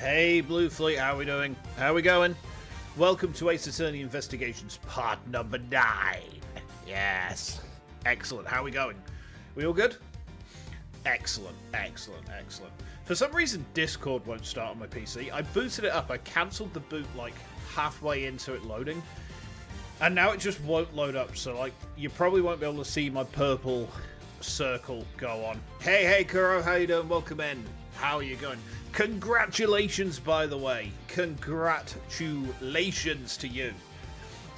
Hey Blue Fleet, how we doing? How we going? Welcome to Ace Attorney Investigations part number 9. Yes. Excellent. How we going? We all good? Excellent, excellent, excellent. For some reason Discord won't start on my PC. I booted it up. I cancelled the boot like halfway into it loading. And now it just won't load up. So like you probably won't be able to see my purple circle go on. Hey Kuro, how you doing? Welcome in. How are you going? Congratulations, by the way. Congratulations to you.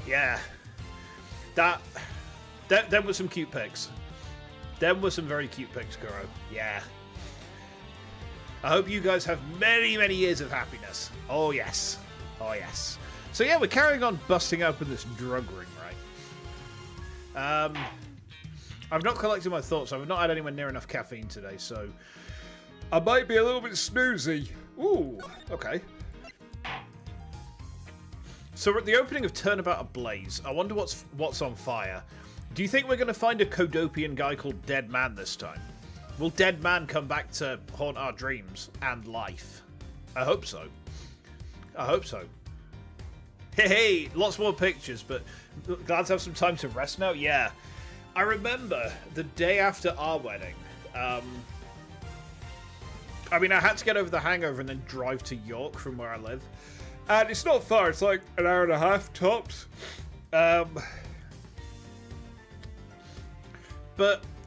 Yeah. Them were some cute pics. Them were some very cute pics, Kuro. Yeah. I hope you guys have many, many years of happiness. Oh, yes. Oh, yes. So, yeah, we're carrying on busting open this drug ring, right? I've not collected my thoughts. I've not had anywhere near enough caffeine today, so I might be a little bit snoozy. Ooh, okay. So we're at the opening of Turnabout Ablaze. I wonder what's on fire. Do you think we're going to find a Kodopian guy called Dead Man this time? Will Dead Man come back to haunt our dreams and life? I hope so. I hope so. Hey, lots more pictures, but glad to have some time to rest now. Yeah. I remember the day after our wedding, I mean, I had to get over the hangover and then drive to York from where I live. And it's not far, it's like an hour and a half tops. But,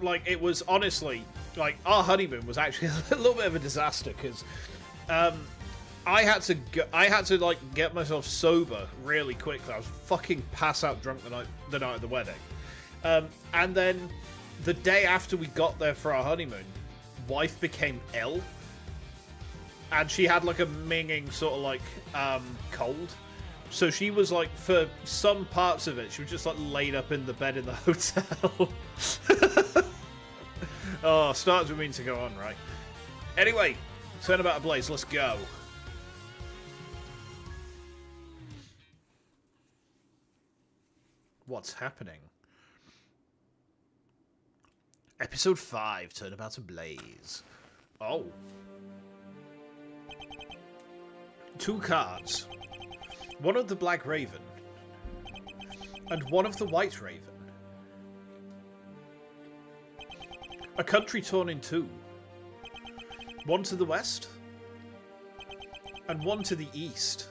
like, it was honestly, like, our honeymoon was actually a little bit of a disaster because I had to like get myself sober really quickly. I was fucking pass out drunk the night of the wedding. And then the day after we got there for our honeymoon, wife became ill. And she had like a minging sort of like cold. So she was like, for some parts of it, she was just like laid up in the bed in the hotel. Oh, starts with me to go on, right? Anyway, Turnabout Ablaze, let's go. What's happening? Episode 5, Turnabout Ablaze. Oh. 2 cards. One of the Black Raven. And one of the White Raven. A country torn in 2. One to the west. And one to the east.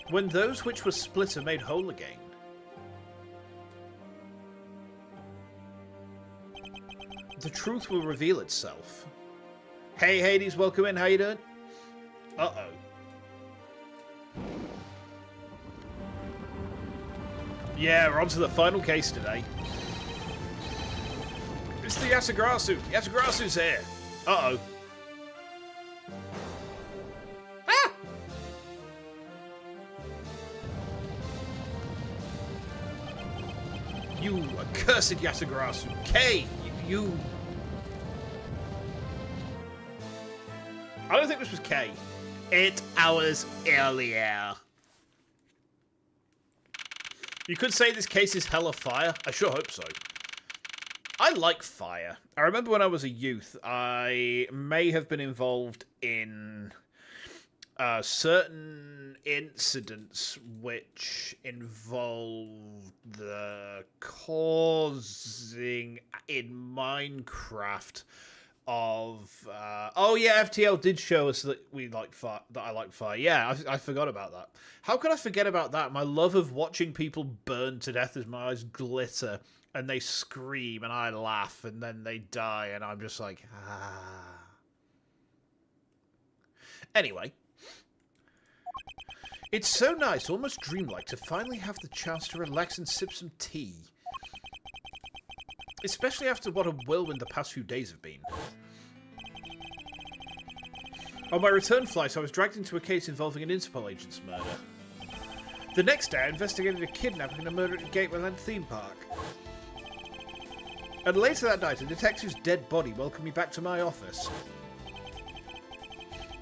When those which were split are made whole again. The truth will reveal itself. Hey Hades, welcome in, how you doing? Uh-oh. Yeah, we're on to the final case today. It's the Yatagarasu. Yatagarasu's here. Uh-oh. Ah! You accursed Yatagarasu. K, you... I don't think this was K. 8 hours earlier. You could say this case is hella fire. I sure hope so. I like fire. I remember when I was a youth, I may have been involved in certain incidents which involved the causing in Minecraft of oh yeah, FTL did show us that we like fire, that I like fire. Yeah, I forgot about that. How could I forget about that? My love of watching people burn to death as my eyes glitter and they scream and I laugh and then they die and I'm just like, ah. Anyway, it's so nice, almost dreamlike, to finally have the chance to relax and sip some tea. Especially after what a whirlwind the past few days have been. On my return flight, I was dragged into a case involving an Interpol agent's murder. The next day, I investigated a kidnapping and a murder at a Gatewayland theme park. And later that night, a detective's dead body welcomed me back to my office.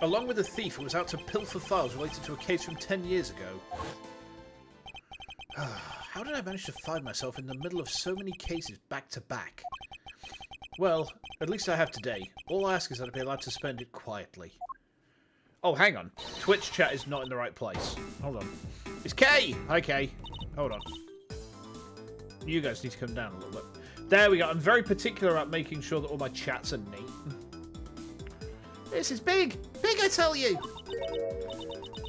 Along with a thief who was out to pilfer files related to a case from 10 years ago. How did I manage to find myself in the middle of so many cases back to back? Well, at least I have today. All I ask is that I be allowed to spend it quietly. Oh, hang on. Twitch chat is not in the right place. Hold on. It's Kay! Hi, Kay. Hold on. You guys need to come down a little bit. There we go. I'm very particular about making sure that all my chats are neat. This is big! Big, I tell you!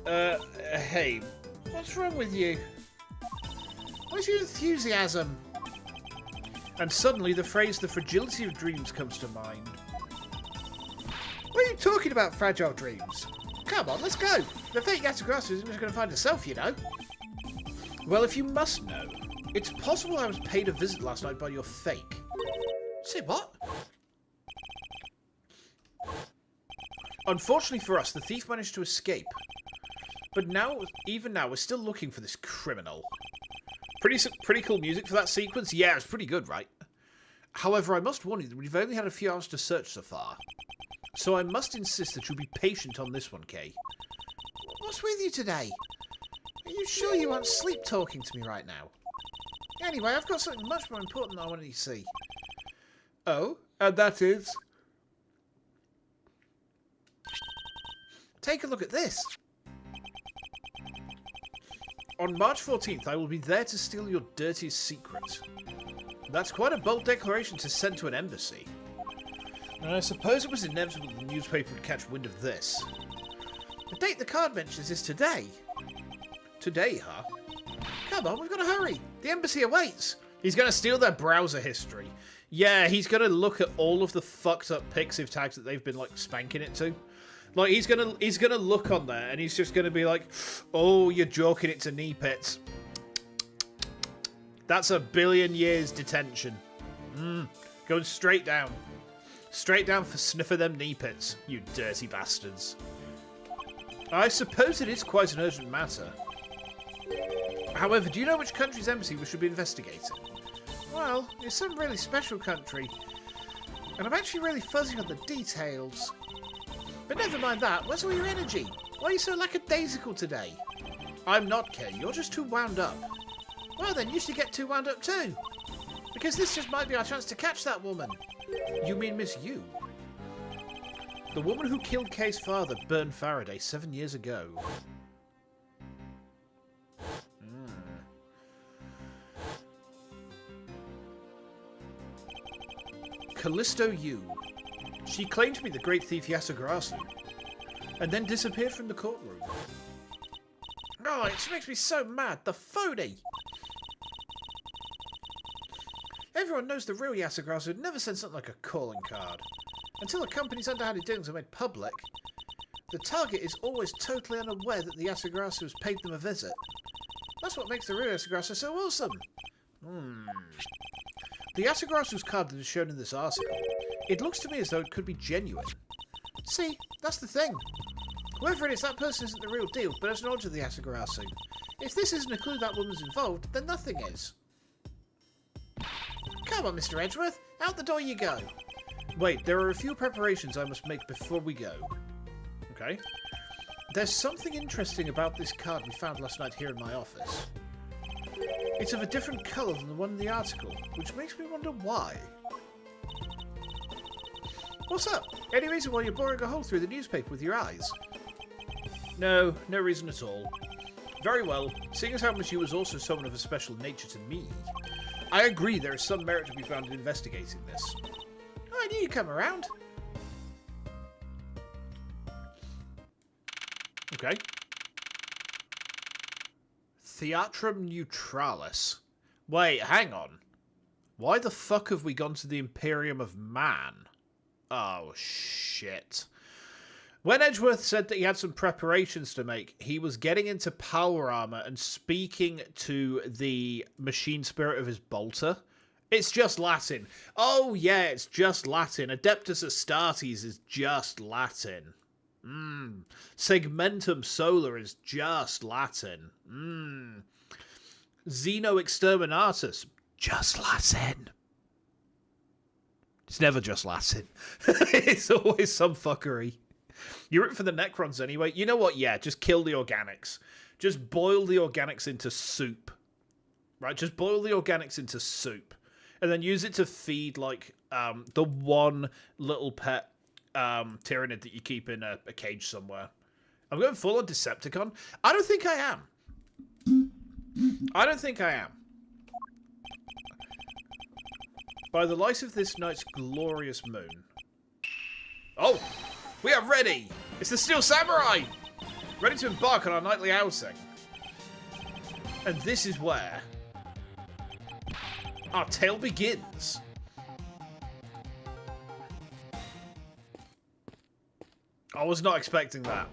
Hey. What's wrong with you? Where's your enthusiasm? And suddenly the phrase, the fragility of dreams, comes to mind. What are you talking about, fragile dreams? Come on, let's go. The fake Yatagrasu isn't just going to find herself, you know. Well, if you must know, it's possible I was paid a visit last night by your fake. Say what? Unfortunately for us, the thief managed to escape. But now, even now, we're still looking for this criminal. Pretty cool music for that sequence. Yeah, it's pretty good, right? However, I must warn you that we've only had a few hours to search so far. So I must insist that you be patient on this one, Kay. What's with you today? Are you sure you aren't sleep talking to me right now? Anyway, I've got something much more important I want you to see. Oh, and that is? Take a look at this. On March 14th, I will be there to steal your dirtiest secret. That's quite a bold declaration to send to an embassy. And I suppose it was inevitable the newspaper would catch wind of this. The date the card mentions is today. Today, huh? Come on, we've got to hurry. The embassy awaits. He's going to steal their browser history. Yeah, he's going to look at all of the fucked up Pixiv tags that they've been, like, spanking it to. Like, he's gonna look on there, and he's just gonna be like, oh, you're joking it to knee pits. That's a billion years detention. Going straight down. Straight down for sniffer them knee pits, you dirty bastards. I suppose it is quite an urgent matter. However, do you know which country's embassy we should be investigating? Well, it's some really special country. And I'm actually really fuzzy on the details. But never mind that, where's all your energy? Why are you so lackadaisical today? I'm not, Kay, you're just too wound up. Well then, you should get too wound up too. Because this just might be our chance to catch that woman. You mean Miss Yu? The woman who killed Kay's father, Bern Faraday, 7 years ago. Callisto Yu. She claimed to be the great thief Yasugarasu, and then disappeared from the courtroom. Oh, it makes me so mad. The phony! Everyone knows the real Yasugarasu would never send something like a calling card. Until the company's underhanded dealings are made public, the target is always totally unaware that the Yasugarasu has paid them a visit. That's what makes the real Yasugarasu so awesome. The Yasugarasu's card that is shown in this article, it looks to me as though it could be genuine. See, that's the thing. Whoever it is, that person isn't the real deal, but has knowledge of the Yasugarasu. If this isn't a clue that woman's involved, then nothing is. Come on, Mr. Edgeworth, out the door you go. Wait, there are a few preparations I must make before we go. Okay. There's something interesting about this card we found last night here in my office. It's of a different colour than the one in the article, which makes me wonder why. What's up? Any reason why you're boring a hole through the newspaper with your eyes? No, no reason at all. Very well, seeing as how Miss Yu was also someone of a special nature to me, I agree there is some merit to be found in investigating this. I knew you'd come around. Okay. Theatrum Neutralis. Wait, hang on. Why the fuck have we gone to the Imperium of Man? Oh, shit. When Edgeworth said that he had some preparations to make, he was getting into power armor and speaking to the machine spirit of his bolter. It's just Latin. Oh, yeah, it's just Latin. Adeptus Astartes is just Latin. Segmentum Solar is just Latin. Xeno Exterminatus, just Latin. It's never just Latin. It's always some fuckery. You're in for the Necrons anyway. You know what? Yeah, just kill the organics. Just boil the organics into soup. Right? Just boil the organics into soup. and then use it to feed, like, the one little pet Tyranid that you keep in a cage somewhere. I'm going full on Decepticon. I don't think I am. I don't think I am. By the light of this night's glorious moon. Oh, we are ready. It's the Steel Samurai. Ready to embark on our nightly outing. And this is where our tale begins. I was not expecting that.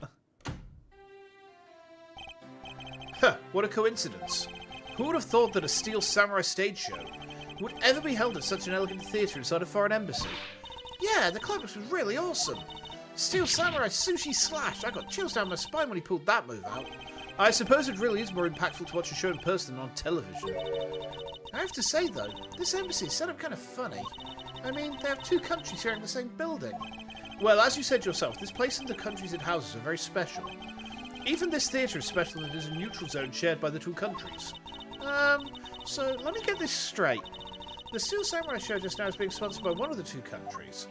Huh, what a coincidence. Who would have thought that a Steel Samurai stage show would ever be held at such an elegant theatre inside a foreign embassy? Yeah, the climax was really awesome. Steel Samurai Sushi Slash. I got chills down my spine when he pulled that move out. I suppose it really is more impactful to watch a show in person than on television. I have to say, though, this embassy is set up kind of funny. I mean, they have two countries sharing the same building. Well, as you said yourself, this place and the countries it houses are very special. Even this theatre is special and it is a neutral zone shared by the two countries. So let me get this straight. The Steel Samurai show just now is being sponsored by one of the two countries.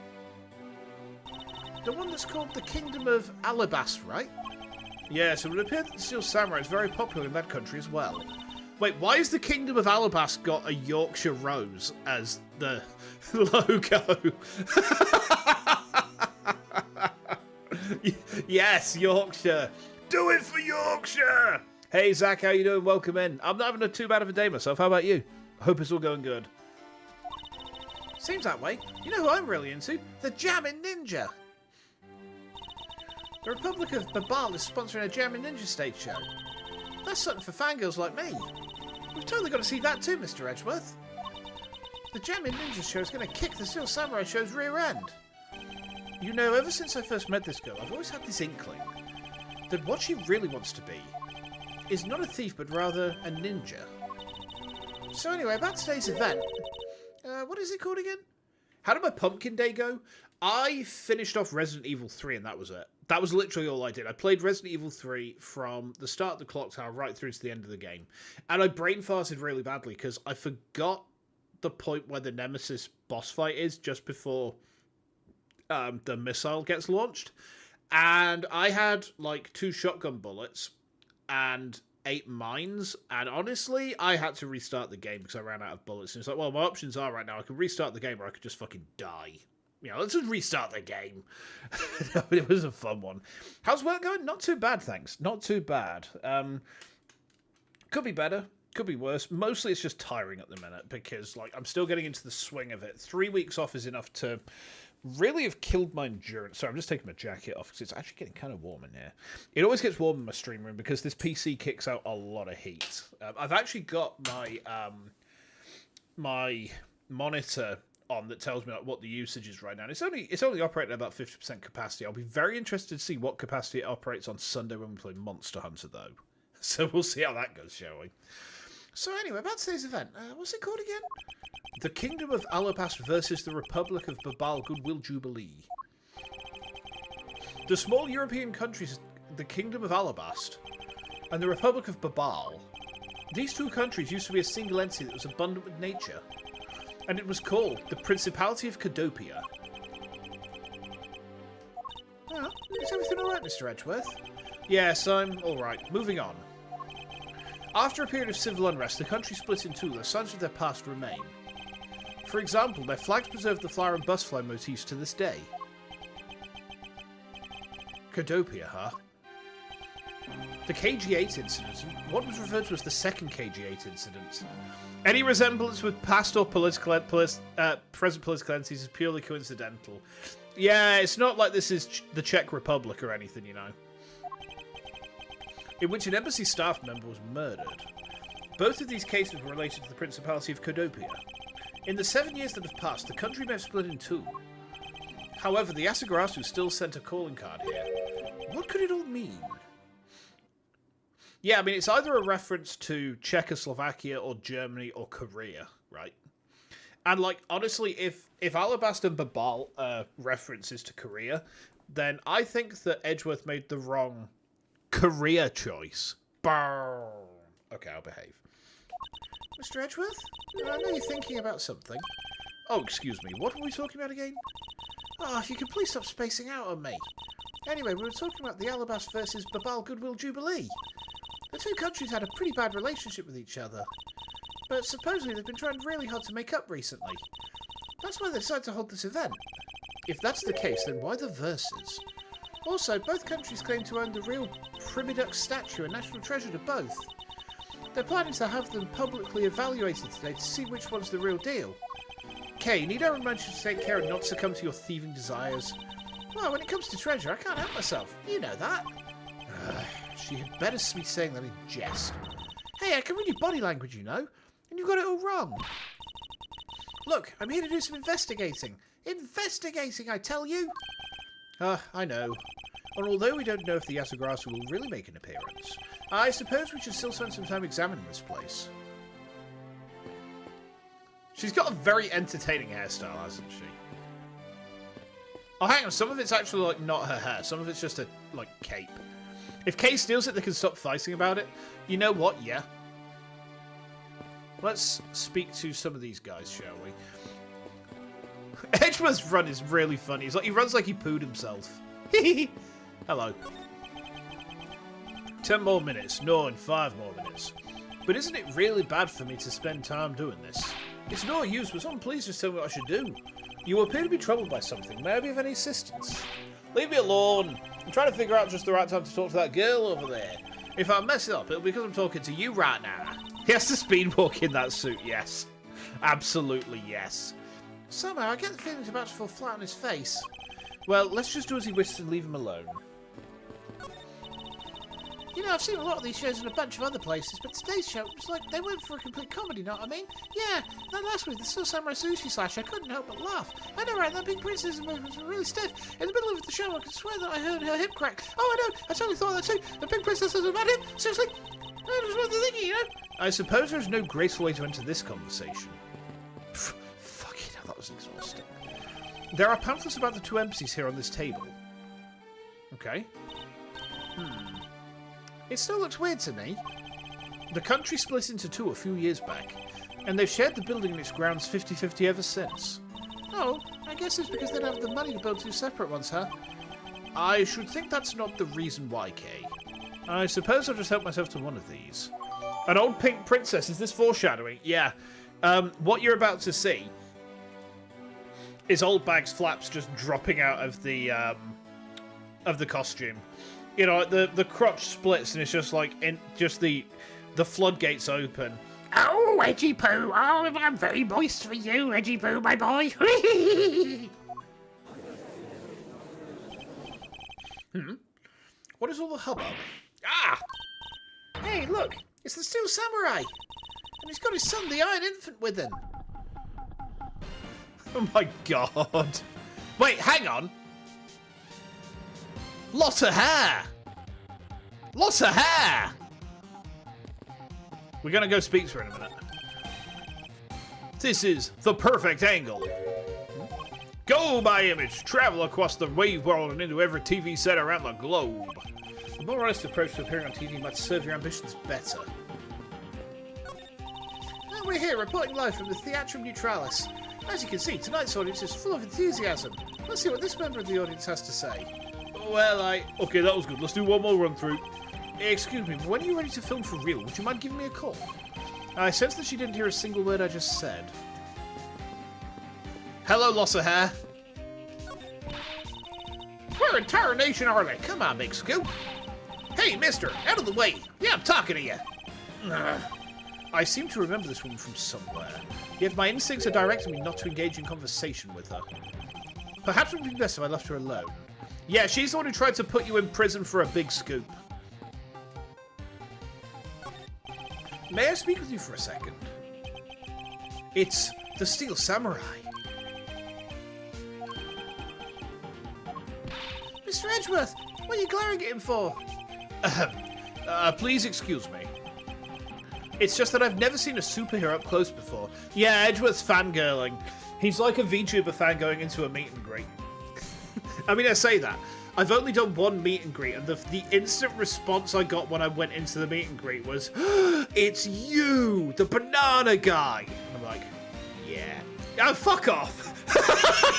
The one that's called the Kingdom of Alabast, right? Yes, it would appear that the Steel Samurai is very popular in that country as well. Wait, why has the Kingdom of Alabast got a Yorkshire rose as the logo? Yes, Yorkshire. Do it for Yorkshire! Hey, Zach, how you doing? Welcome in. I'm not having too bad of a day myself. How about you? I hope it's all going good. Seems that way. You know who I'm really into? The Jammin' Ninja. The Republic of Babal is sponsoring a Jammin' Ninja stage show. That's something for fangirls like me. We've totally got to see that too, Mr. Edgeworth. The Jammin' Ninja show is going to kick the Steel Samurai show's rear end. You know, ever since I first met this girl, I've always had this inkling that what she really wants to be is not a thief, but rather a ninja. So anyway, about today's event, what is it called again? How did my pumpkin day go? I finished off Resident Evil 3 and that was it. That was literally all I did. I played Resident Evil 3 from the start of the clock tower right through to the end of the game. And I brain farted really badly because I forgot the point where the Nemesis boss fight is just before the missile gets launched. And I had like 2 shotgun bullets and 8 mines, and honestly, I had to restart the game because I ran out of bullets. And it's like, well, my options are right now, I can restart the game or I could just fucking die. You know, let's just restart the game. It was a fun one. How's work going? Not too bad, thanks. Not too bad. Could be better. Could be worse. Mostly it's just tiring at the minute because, like, I'm still getting into the swing of it. 3 weeks off is enough to really have killed my endurance. Sorry, I'm just taking my jacket off because it's actually getting kind of warm in here. It always gets warm in my stream room because this PC kicks out a lot of heat. I've actually got my my monitor on that tells me like what the usage is right now. And it's only operating at about 50% capacity. I'll be very interested to see what capacity it operates on Sunday when we play Monster Hunter, though. So we'll see how that goes, shall we? So anyway, about today's event, what's it called again? The Kingdom of Alabast versus the Republic of Babal Goodwill Jubilee. The small European countries, the Kingdom of Alabast and the Republic of Babal. These two countries used to be a single entity that was abundant with nature. And it was called the Principality of Cadopia. Oh, is everything alright, Mr. Edgeworth? Yes, I'm alright. Moving on. After a period of civil unrest, the country split in two, though signs of their past remain. For example, their flags preserve the flower and busfly motifs to this day. Cadopia, huh? The KG-8 incident, what was referred to as the second KG-8 incident. Any resemblance with past or present political entities is purely coincidental. Yeah, it's not like this is the Czech Republic or anything, you know. In which an embassy staff member was murdered. Both of these cases were related to the Principality of Cadopia. In the 7 years that have passed, the country may have split in two. However, the Asagarasu still sent a calling card here. What could it all mean? Yeah, I mean, it's either a reference to Czechoslovakia or Germany or Korea, right? And, like, honestly, if Alabast and Babal references to Korea, then I think that Edgeworth made the wrong Korea choice. Burn. Okay, I'll behave. Mr. Edgeworth? I know you're thinking about something. Oh, excuse me. What were we talking about again? Oh, if you could please stop spacing out on me. Anyway, we were talking about the Alabas versus Babal Goodwill Jubilee. The two countries had a pretty bad relationship with each other. But supposedly they've been trying really hard to make up recently. That's why they decided to hold this event. If that's the case, then why the verses? Also, both countries claim to own the real Primidux statue and national treasure to both. They're planning to have them publicly evaluated today to see which one's the real deal. Kay, need I remind you to take care and not succumb to your thieving desires? Well, when it comes to treasure, I can't help myself. You know that. She had better be saying that in jest. Hey, I can read your body language, you know. And you've got it all wrong. Look, I'm here to do some investigating. Investigating, I tell you! I know. And although we don't know if the Yasugrasa will really make an appearance, I suppose we should still spend some time examining this place. She's got a very entertaining hairstyle, hasn't she? Oh, hang on. Some of it's actually, like, not her hair. Some of it's just a, like, cape. If Kay steals it, they can stop fighting about it. You know what? Yeah. Let's speak to some of these guys, shall we? Edgeworth's run is really funny. It's like he runs like he pooed himself. Hello. 10 more minutes. No, and 5 more minutes. But isn't it really bad for me to spend time doing this? It's no use, but someone please just tell me what I should do. You appear to be troubled by something. May I be of any assistance? Leave me alone. I'm trying to figure out just the right time to talk to that girl over there. If I mess it up, it'll be because I'm talking to you right now. He has to speed walk in that suit, yes. Absolutely, yes. Somehow, I get the feeling he's about to fall flat on his face. Well, let's just do as he wishes and leave him alone. You know, I've seen a lot of these shows in a bunch of other places, but today's show was like they went for a complete comedy, know what I mean? Yeah, that last week, the Still Samurai Sushi Slash, I couldn't help but laugh. I know, right, that big princess movements were really stiff. In the middle of the show, I could swear that I heard her hip crack. Oh, I know, I totally thought that too. The big princess has a bad hip? Seriously? That was what they're thinking, you know? I suppose there's no graceful way to enter this conversation. Fucking hell, that was exhausting. There are pamphlets about the two embassies here on this table. Okay. It still looks weird to me. The country split into two a few years back, and they've shared the building and its grounds 50-50 ever since. Oh, I guess it's because they don't have the money to build two separate ones, huh? I should think that's not the reason why, Kay. I suppose I'll just help myself to one of these. An old pink princess, is this foreshadowing? Yeah. What you're about to see is old Bag's flaps just dropping out of the costume. You know, the crotch splits and it's just like the floodgates open. Oh, Edgy Poo! Oh, I'm very moist for you, Edgy Poo, my boy. What is all the hubbub? Ah! Hey, look! It's the Steel Samurai! And he's got his son, the Iron Infant, with him. Oh my god. Wait, hang on. Lots of hair! Lots of hair! We're gonna go speak to her in a minute. This is the perfect angle. Go by image, travel across the wave world and into every TV set around the globe. The more honest approach to appearing on TV might serve your ambitions better. And we're here reporting live from the Theatrum Neutralis. As you can see, tonight's audience is full of enthusiasm. Let's see what this member of the audience has to say. Well, okay, that was good. Let's do one more run through. Excuse me, but when are you ready to film for real? Would you mind giving me a call? I sense that she didn't hear a single word I just said. Hello, loss of hair. Where in tarnation are they? Come on, big scoop. Hey, mister, out of the way. Yeah, I'm talking to you. I seem to remember this woman from somewhere, yet my instincts are directing me not to engage in conversation with her. Perhaps it would be best if I left her alone. Yeah, she's the one who tried to put you in prison for a big scoop. May I speak with you for a second? It's the Steel Samurai. Mr. Edgeworth, what are you glaring at him for? Please excuse me. It's just that I've never seen a superhero up close before. Yeah, Edgeworth's fangirling. He's like a VTuber fan going into a meet and greet. I mean, I say that. I've only done one meet and greet, and the instant response I got when I went into the meet and greet was, "It's you, the banana guy." And I'm like, "Yeah, oh, fuck off."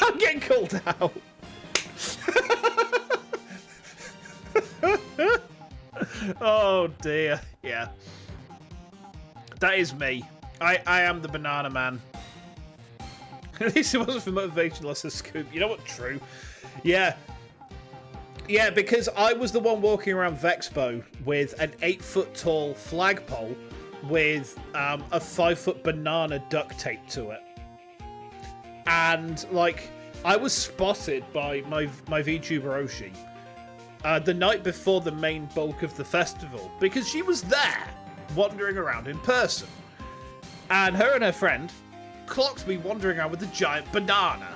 I'm getting called out. Oh dear, yeah. That is me. I am the banana man. At least it wasn't for motivation, less a scoop. You know what? True. Yeah. Yeah, because I was the one walking around Vexpo with an 8-foot tall flagpole with a 5-foot banana duct taped to it. And, like, I was spotted by my VTuber Oshi the night before the main bulk of the festival because she was there, wandering around in person. And her and her friend clocked me wandering around with a giant banana.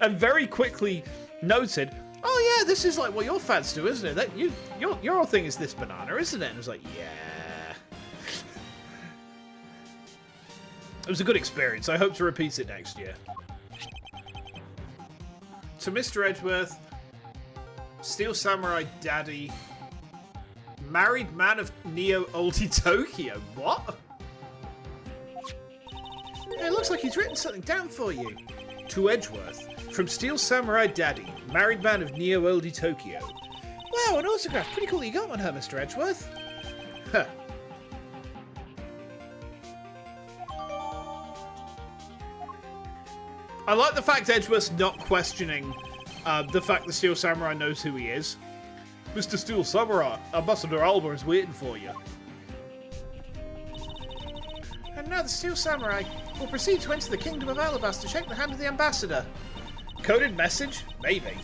And very quickly noted, "Oh yeah, this is like what your fans do, isn't it? That your whole thing is this banana, isn't it?" And I was like, "Yeah." It was a good experience. I hope to repeat it next year. To Mr. Edgeworth, Steel Samurai Daddy, married man of Neo Oldie Tokyo. What? It looks like he's written something down for you. To Edgeworth, from Steel Samurai Daddy, married man of Neo Oldie Tokyo. Wow, an autograph. Pretty cool that you got one, Mr. Edgeworth. Huh. I like the fact Edgeworth's not questioning the fact that Steel Samurai knows who he is. Mr. Steel Samurai, Ambassador Alba is waiting for you. And now the Steel Samurai will proceed to enter the Kingdom of Alabas to shake the hand of the Ambassador. Coded message? Maybe.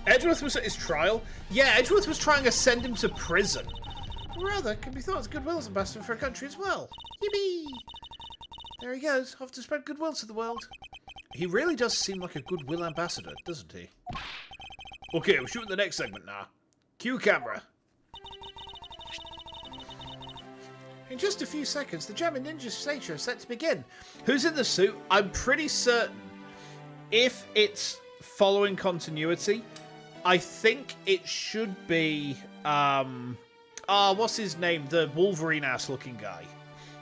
Edgeworth was at his trial? Yeah, Edgeworth was trying to send him to prison. Or rather, can be thought as goodwill as ambassador for a country as well. Yippee! There he goes, off to spread goodwill to the world. He really does seem like a goodwill ambassador, doesn't he? Okay, we're shooting the next segment now. Cue camera. In just a few seconds, the German Ninja stage show is set to begin. Who's in the suit? I'm pretty certain, if it's following continuity, I think it should be, what's his name? The Wolverine-ass looking guy.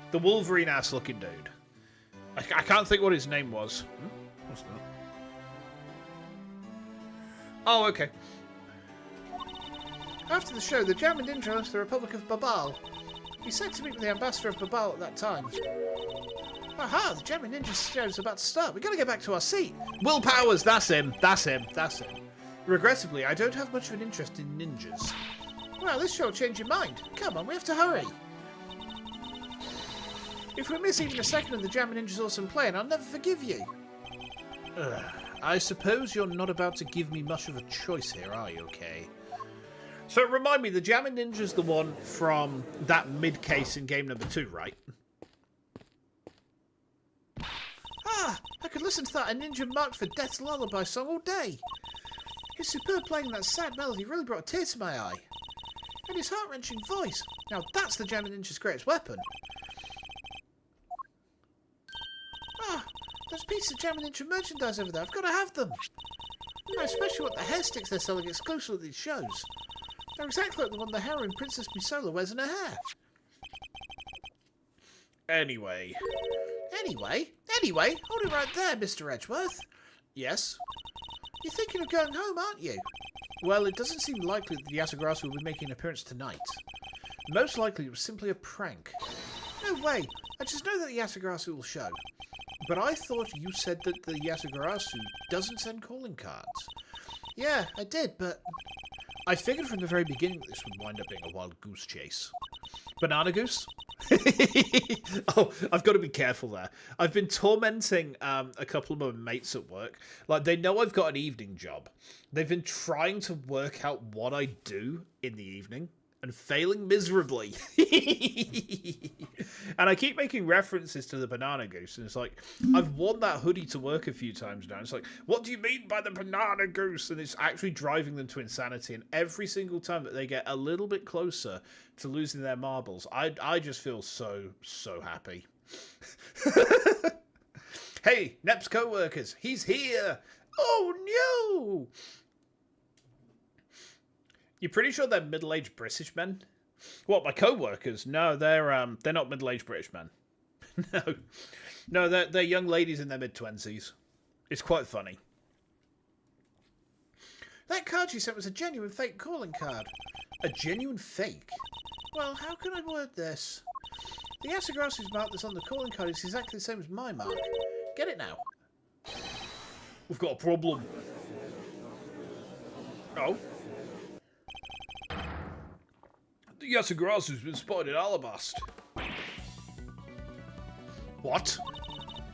The Wolverine-ass looking dude. I can't think what his name was. What's that? Oh, okay. After the show, the German Ninja left the Republic of Babal. He's set to meet with the Ambassador of Babal at that time. Aha, the German Ninja show is about to start. We gotta get back to our seat. Will Powers, that's him. That's him. That's him. Regrettably, I don't have much of an interest in ninjas. Well, this show will change your mind. Come on, we have to hurry. If we miss even a second of the German Ninja's awesome plane, I'll never forgive you. I suppose you're not about to give me much of a choice here, are you, okay? So remind me, the Jammin' Ninja's the one from that mid-case in game number 2, right? Ah, I could listen to that A Ninja Marked for Death's Lullaby song all day. His superb playing that sad melody really brought a tear to my eye. And his heart-wrenching voice. Now that's the Jammin' Ninja's greatest weapon. Ah, those pieces of Jammin' Ninja merchandise over there, I've got to have them. I especially want the hair sticks they're selling exclusively at these shows. They're exactly like the one the heroine Princess Misola wears in her hair. Anyway, hold it right there, Mr. Edgeworth. Yes? You're thinking of going home, aren't you? Well, it doesn't seem likely that the Yatagarasu will be making an appearance tonight. Most likely it was simply a prank. No way, I just know that the Yatagarasu will show. But I thought you said that the Yatagarasu doesn't send calling cards. Yeah, I did, but I figured from the very beginning that this would wind up being a wild goose chase. Banana goose? Oh, I've got to be careful there. I've been tormenting a couple of my mates at work. Like, they know I've got an evening job. They've been trying to work out what I do in the evening and failing miserably. And I keep making references to the banana goose, and it's like, I've worn that hoodie to work a few times now. It's like, what do you mean by the banana goose? And it's actually driving them to insanity, and every single time that they get a little bit closer to losing their marbles, I just feel so happy. Hey, Nep's co-workers, he's here! Oh no! You're pretty sure they're middle-aged British men? What, my co-workers? No, they're not middle-aged British men. No, they're young ladies in their mid-20s. It's quite funny. That card you sent was a genuine fake calling card. A genuine fake? Well, how can I word this? The Yasugrasu's mark that's on the calling card is exactly the same as my mark. Get it now. We've got a problem. Oh? The Yasugrasu's been spotted in Alabast. What?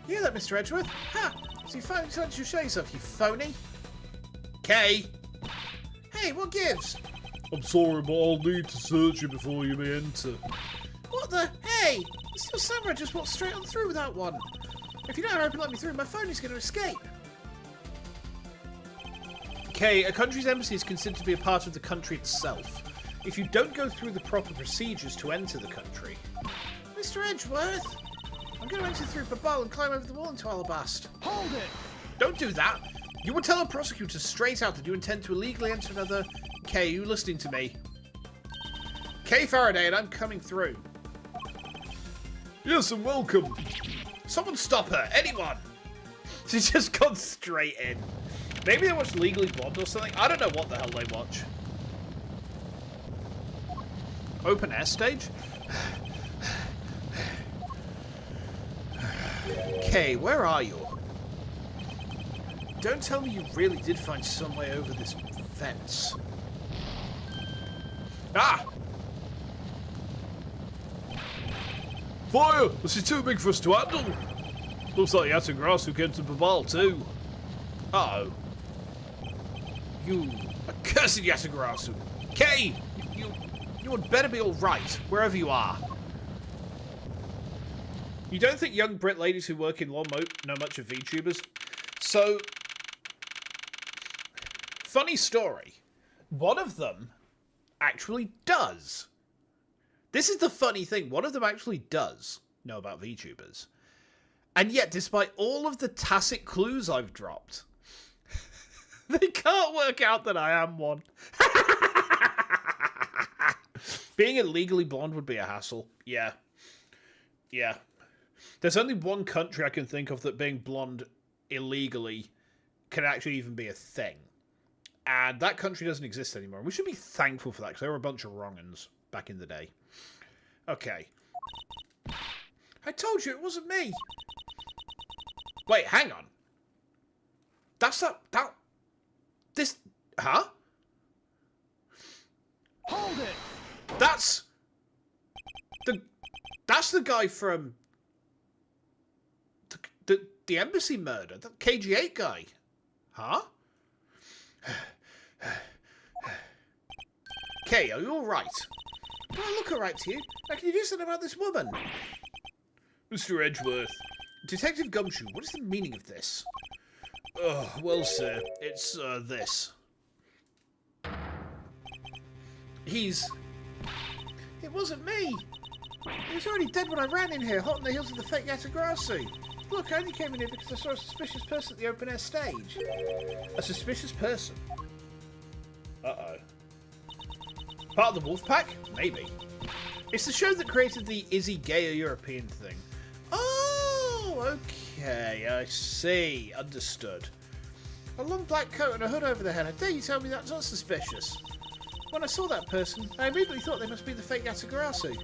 You hear that, Mr. Edgeworth? Ha! So you finally decided to show yourself, you phony? Kay! Hey, what gives? I'm sorry, but I'll need to search you before you may enter. What the? Hey! The Steel Samurai just walked straight on through without one. If you don't hurry up and let me through, my phone is going to escape. Kay, a country's embassy is considered to be a part of the country itself. If you don't go through the proper procedures to enter the country... Mr. Edgeworth! I'm going to enter through Babal and climb over the wall into Alabast. Hold it! Don't do that! You will tell a prosecutor straight out that you intend to illegally enter another... Kay, are you listening to me? Kay Faraday, and I'm coming through. Yes, and welcome. Someone stop her! Anyone! She's just gone straight in. Maybe they watch Legally Blonde or something? I don't know what the hell they watch. Open air stage? Kay, where are you? Don't tell me you really did find some way over this fence. Ah! Fire! This is too big for us to handle. Looks like Yasugrasu came to Babal too. Uh-oh. You accursed Yasugrasu. Kay! You had better be alright, wherever you are. You don't think young Brit ladies who work in law know much of VTubers? So, funny story. One of them actually does. This is the funny thing. One of them actually does know about VTubers. And yet, despite all of the tacit clues I've dropped, they can't work out that I am one. Being illegally blonde would be a hassle. Yeah. Yeah. There's only one country I can think of that being blonde illegally can actually even be a thing. And that country doesn't exist anymore. We should be thankful for that, because they were a bunch of wrong-uns back in the day. Okay. I told you it wasn't me! Wait, hang on. That's not... This... Huh? Hold it! That's the guy from the embassy murder, the KG8 guy. Huh? Kay, are you alright? Do I look alright to you? Now, can you do something about this woman? Mr. Edgeworth. Detective Gumshoe, what is the meaning of this? Oh, well, sir, it's, this. It wasn't me! He was already dead when I ran in here, hot on the heels of the fake Yasugrasu. Look, I only came in here because I saw a suspicious person at the open-air stage. A suspicious person? Uh-oh. Part of the wolf pack? Maybe. It's the show that created the Is He Gay or European thing. Oh, okay, I see. Understood. A long black coat and a hood over their head. I dare you tell me that's not suspicious. When I saw that person, I immediately thought they must be the fake Yasugrasu.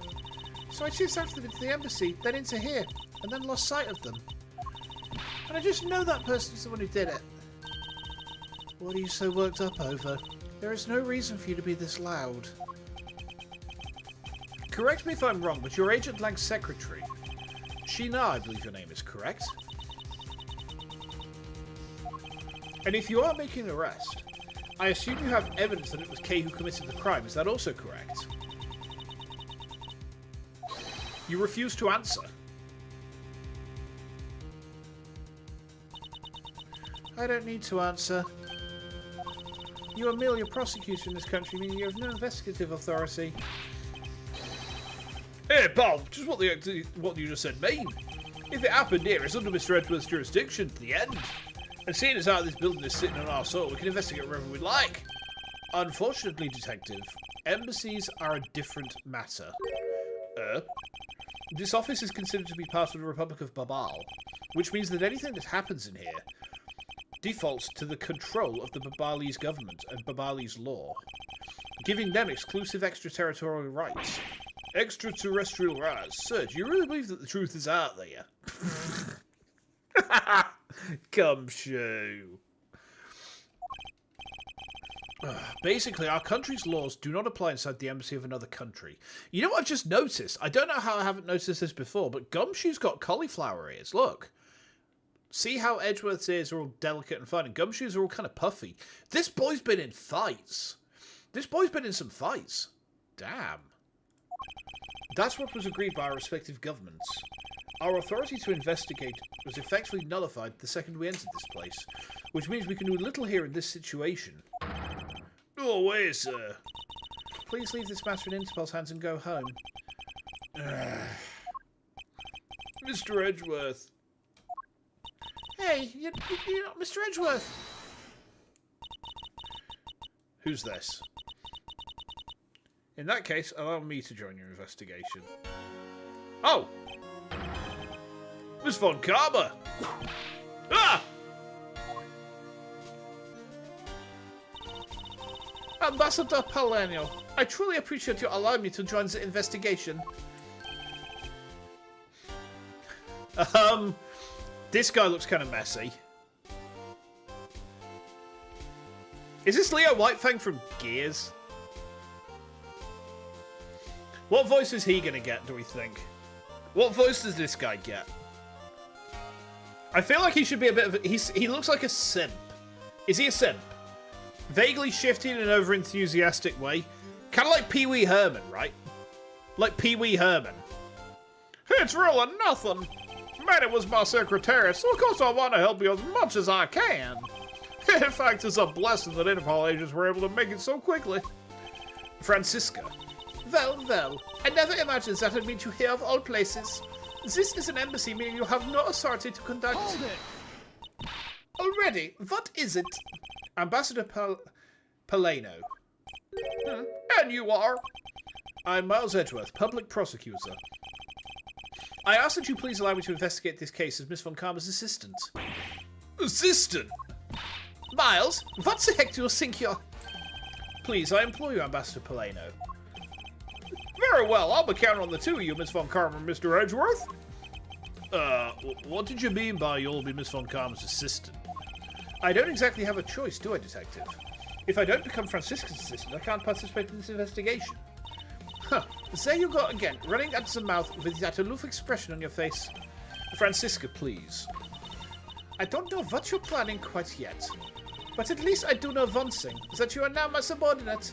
So I chased after them into the embassy, then into here, and then lost sight of them. And I just know that person's the one who did it. What are you so worked up over? There is no reason for you to be this loud. Correct me if I'm wrong, but your Agent Lang's secretary, Sheena, I believe your name is, correct? And if you are making an arrest, I assume you have evidence that it was Kay who committed the crime. Is that also correct? You refuse to answer. I don't need to answer. You are merely a prosecutor in this country, meaning you have no investigative authority. Hey, pal, just what you just said mean. If it happened here, it's under Mr. Edgeworth's jurisdiction to the end. And seeing as how this building is sitting on our soil, we can investigate wherever we'd like. Unfortunately, Detective, embassies are a different matter. This office is considered to be part of the Republic of Babal, which means that anything that happens in here defaults to the control of the Babalese government and Babalese law, giving them exclusive extraterritorial rights. Extraterrestrial rights? Sir, do you really believe that the truth is out there? Gumshoe. Basically, our country's laws do not apply inside the embassy of another country. You know what I've just noticed? I don't know how I haven't noticed this before, but Gumshoe's got cauliflower ears. Look. See how Edgeworth's ears are all delicate and fine, and Gumshoe's are all kind of puffy. This boy's been in fights. This boy's been in some fights. Damn. That's what was agreed by our respective governments. Our authority to investigate was effectively nullified the second we entered this place, which means we can do little here in this situation. Go away, sir. Please leave this matter in Interpol's hands and go home. Mr. Edgeworth. Hey, you're not Mr. Edgeworth. Who's this? In that case, allow me to join your investigation. Oh! Miss Von Karma! Ah! Ambassador Palermo, I truly appreciate you allowing me to join the investigation. This guy looks kind of messy. Is this Leo Whitefang from Gears? What voice is he going to get, do we think? What voice does this guy get? I feel like he should be a bit of a... He looks like a simp. Is he a simp? Vaguely shifty in an over-enthusiastic way. Kind of like Pee-wee Herman, right? Like Pee-wee Herman. It's really nothing. Man, it was my secretary, so of course I want to help you as much as I can. In fact, it's a blessing that Interpol agents were able to make it so quickly. Francisca. Well, I never imagined that I'd meet you here of all places. This is an embassy, meaning you have no authority to conduct... Already? What is it? Ambassador Paleno. And you are? I'm Miles Edgeworth, public prosecutor. I ask that you please allow me to investigate this case as Miss Von Karma's assistant. Assistant? Miles, what the heck do you think you're... Please, I implore you, Ambassador Paleno. Very well, I'll be counting on the two of you, Miss Von Karma and Mr. Edgeworth. What did you mean by you'll be Miss Von Karma's assistant? I don't exactly have a choice, do I, Detective? If I don't become Francisca's assistant, I can't participate in this investigation. Huh, there you go again, running at the mouth with that aloof expression on your face. Francisca, please. I don't know what you're planning quite yet, but at least I do know one thing, that you are now my subordinate.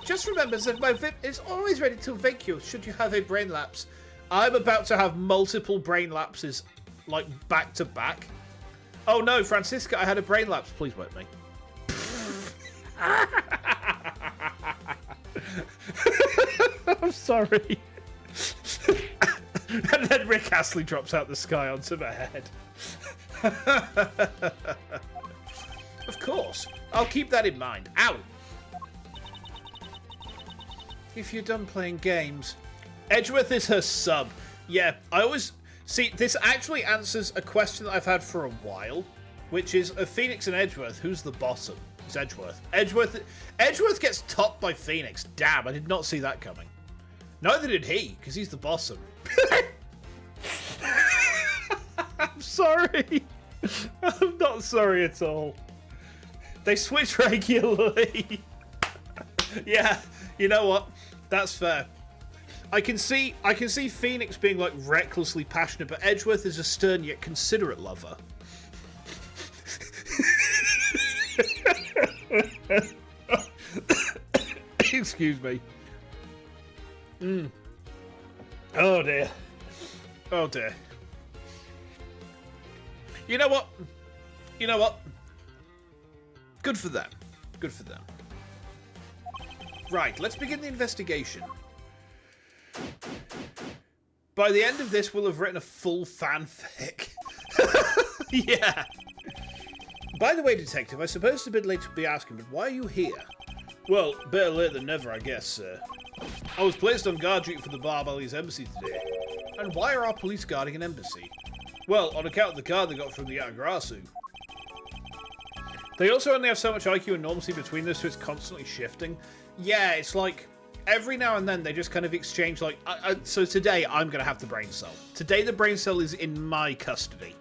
Just remember that my VIP is always ready to wake you should you have a brain lapse. I'm about to have multiple brain lapses, like, back to back. Oh no, Francisca, I had a brain lapse. Please wake me. I'm sorry. And then Rick Astley drops out the sky onto my head. Of course. I'll keep that in mind. Ow! If you're done playing games... Edgeworth is her sub. Yeah, I always... See, this actually answers a question that I've had for a while, which is, of Phoenix and Edgeworth, who's the bottom? It's Edgeworth. Edgeworth gets topped by Phoenix. Damn, I did not see that coming. Neither did he, because he's the bottom. I'm sorry. I'm not sorry at all. They switch regularly. Yeah, you know what? That's fair. I can see Phoenix being like recklessly passionate, but Edgeworth is a stern yet considerate lover. Excuse me. Oh dear. Oh dear. You know what? You know what? Good for them. Good for them. Right, let's begin the investigation. By the end of this, we'll have written a full fanfic. Yeah. By the way, Detective, I suppose it's a bit late to be asking, but why are you here? Well, better late than never, I guess, sir. I was placed on guard duty for the Barbelli's embassy today. And why are our police guarding an embassy? Well, on account of the card they got from the Agrasu. They also only have so much IQ and normalcy between us, so it's constantly shifting. Yeah, it's like, every now and then they just kind of exchange, like, so today I'm going to have the brain cell. Today the brain cell is in my custody.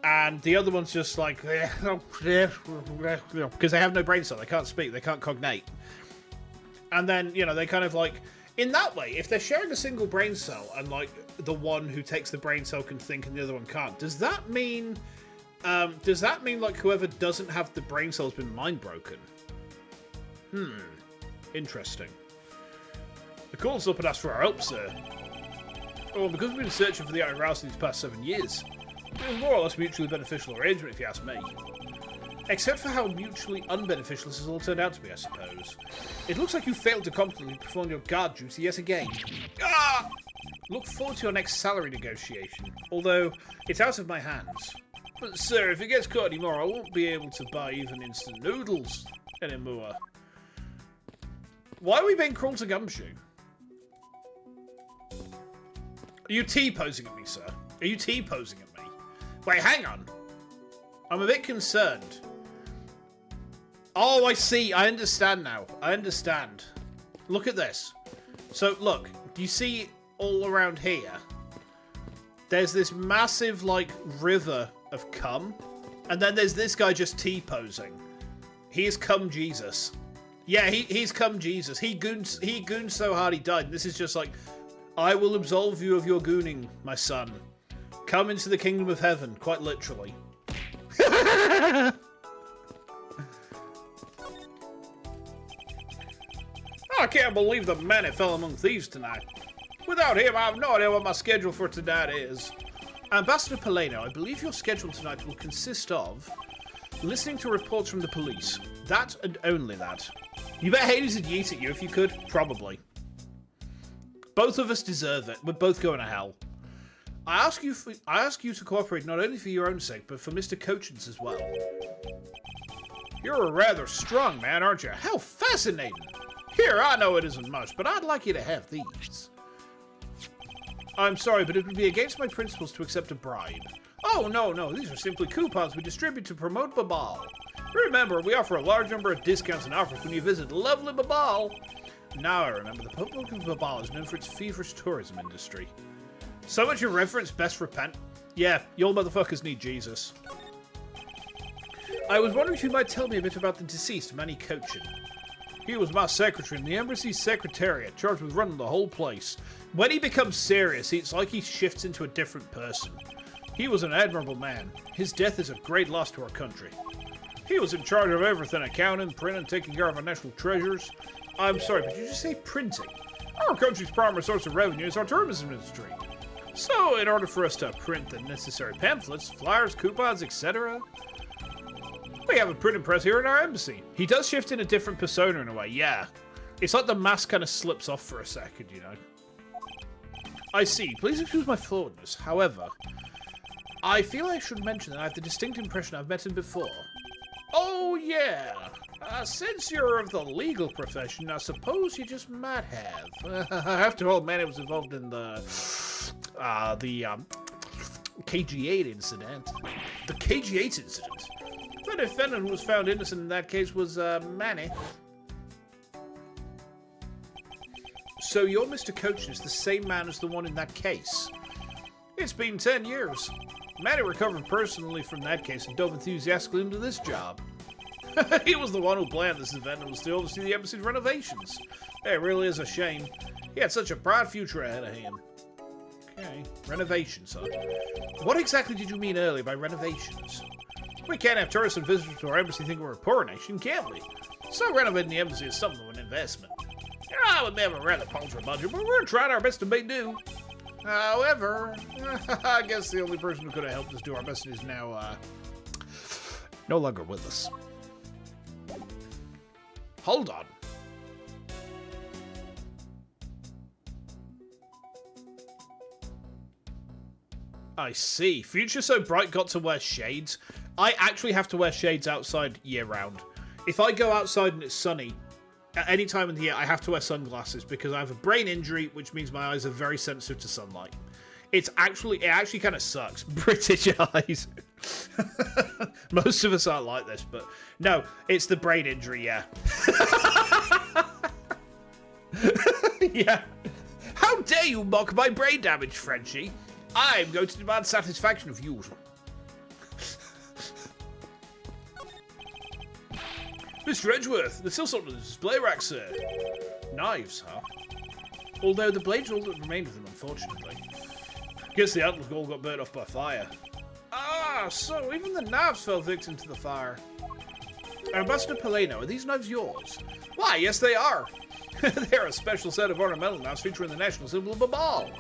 And the other one's just like, because they have no brain cell, they can't speak, they can't cognate. And then, you know, they kind of like, in that way, if they're sharing a single brain cell and like the one who takes the brain cell can think and the other one can't, does that mean like whoever doesn't have the brain cell has been mind broken? Interesting. The call's up and asked for our help, sir. Oh, because we've been searching for the Iron Rouse these past 7 years. It was more or less mutually beneficial arrangement, if you ask me. Except for how mutually unbeneficial this has all turned out to be, I suppose. It looks like you failed to competently perform your guard duty yet again. Ah! Look forward to your next salary negotiation, although it's out of my hands. But sir, if it gets caught anymore, I won't be able to buy even instant noodles anymore. Why are we being cruel to Gumshoe? Are you T-posing at me, sir? Are you T-posing at me? Wait, hang on. I'm a bit concerned. Oh, I see. I understand now. I understand. Look at this. So, look. Do you see all around here? There's this massive, like, river of cum. And then there's this guy just T-posing. He is cum Jesus. Yeah, he's cum Jesus. He gooned so hard he died. And this is just like, I will absolve you of your gooning, my son. Come into the kingdom of heaven, quite literally. I can't believe the man it fell among thieves tonight. Without him, I have no idea what my schedule for tonight is. Ambassador Paleno, I believe your schedule tonight will consist of listening to reports from the police. That and only that. You bet Hades would yeet at you if you could. Probably. Both of us deserve it. We're both going to hell. I ask you to cooperate not only for your own sake, but for Mr. Cochin's as well. You're a rather strong man, aren't you? How fascinating! Here, I know it isn't much, but I'd like you to have these. I'm sorry, but it would be against my principles to accept a bribe. Oh, no, these are simply coupons we distribute to promote Babal. Remember, we offer a large number of discounts and offers when you visit lovely Babal. Now I remember, the Republic of Babal is known for its feverish tourism industry. So much your reference, best repent. Yeah, y'all motherfuckers need Jesus. I was wondering if you might tell me a bit about the deceased Manny Cochin. He was my secretary in the embassy's secretariat, charged with running the whole place. When he becomes serious, it's like he shifts into a different person. He was an admirable man. His death is a great loss to our country. He was in charge of everything, accounting, printing, taking care of our national treasures. I'm sorry, but did you just say printing? Our country's primary source of revenue is our tourism industry. So, in order for us to print the necessary pamphlets, flyers, coupons, etc., we have a printing press here in our embassy. He does shift in a different persona in a way, yeah. It's like the mask kind of slips off for a second, you know. I see. Please excuse my forwardness. However, I feel I should mention that I have the distinct impression I've met him before. Oh, yeah. Since you're of the legal profession, I suppose you just might have. After all, Manny was involved in the KG8 incident. The KG8 incident? The defendant who was found innocent in that case was, Manny. So your Mr. Cochin is the same man as the one in that case? It's been 10 years. Manny recovered personally from that case and dove enthusiastically into this job. He was the one who planned this event and was to oversee the embassy's renovations. It really is a shame. He had such a bright future ahead of him. Okay, renovations, huh? What exactly did you mean earlier by renovations? We can't have tourists and visitors to our embassy thinking we're a poor nation, can't we? So renovating the embassy is something of an investment. I would never rather paltry budget, but we're trying our best to make do. However, I guess the only person who could have helped us do our best is now, no longer with us. Hold on. I see. Future So Bright got to wear shades. I actually have to wear shades outside year-round. If I go outside and it's sunny, at any time of the year, I have to wear sunglasses because I have a brain injury, which means my eyes are very sensitive to sunlight. It actually kind of sucks. British eyes. Most of us aren't like this, but no, it's the brain injury, yeah. Yeah. How dare you mock my brain damage, Frenchie? I'm going to demand satisfaction of you. Mr. Edgeworth, there's still something on the display rack, sir. Knives, huh? Although the blades are all that remained of them, unfortunately. Guess the antlers all got burnt off by fire. Ah, so even the knives fell victim to the fire. Ambassador Paleno, are these knives yours? Why, yes they are. They're a special set of ornamental knives featuring the national symbol of a ball.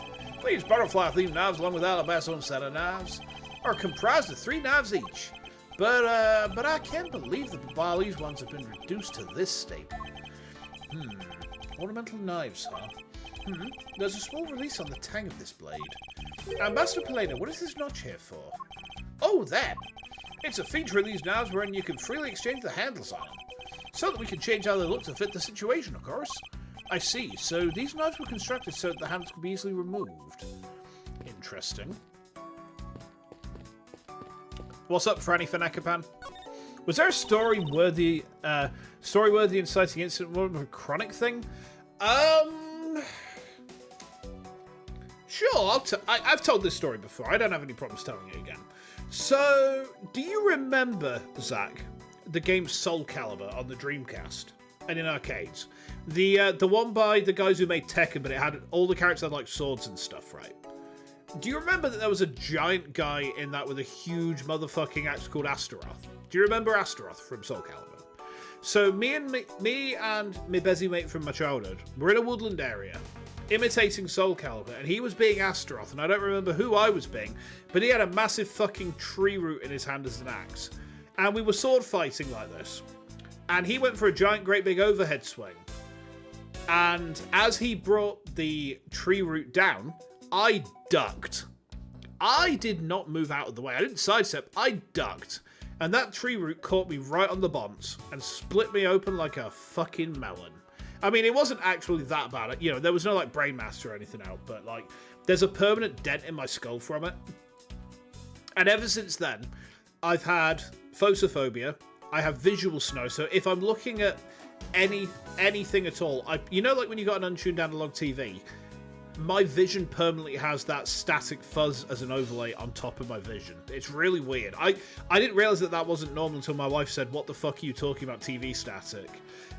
These butterfly-themed knives, along with Alabaster's own set of knives, are comprised of 3 knives each. But I can't believe the Babali's ones have been reduced to this state. Ornamental knives, huh? There's a small release on the tang of this blade. Ambassador Paleno, what is this notch here for? Oh, that! It's a feature of these knives wherein you can freely exchange the handles on them. So that we can change how they look to fit the situation, of course. I see. So these knives were constructed so that the handles could be easily removed. Interesting. What's up, Franny Fanakapan? Was there a story-worthy inciting incident, more of a chronic thing? Sure, I've told this story before. I don't have any problems telling it again. So, do you remember, Zach, the game Soul Calibur on the Dreamcast and in arcades? The one by the guys who made Tekken, but it had all the characters had like swords and stuff, right? Do you remember that there was a giant guy in that with a huge motherfucking axe called Astaroth? Do you remember Astaroth from Soul Calibur? So me and my busy mate from my childhood were in a woodland area, imitating Soul Calibur, and he was being Astaroth, and I don't remember who I was being, but he had a massive fucking tree root in his hand as an axe. And we were sword fighting like this. And he went for a giant, great big overhead swing. And as he brought the tree root down, I ducked. I did not move out of the way. I didn't sidestep. I ducked. And that tree root caught me right on the bonds and split me open like a fucking melon. I mean, it wasn't actually that bad. You know, there was no, like, brain matter or anything out. But, like, there's a permanent dent in my skull from it. And ever since then, I've had photophobia. I have visual snow. So if I'm looking at anything at all, you know, like when you got an untuned analog TV, my vision permanently has that static fuzz as an overlay on top of my vision. It's really weird. I didn't realize that wasn't normal until my wife said, "What the fuck are you talking about, TV static?"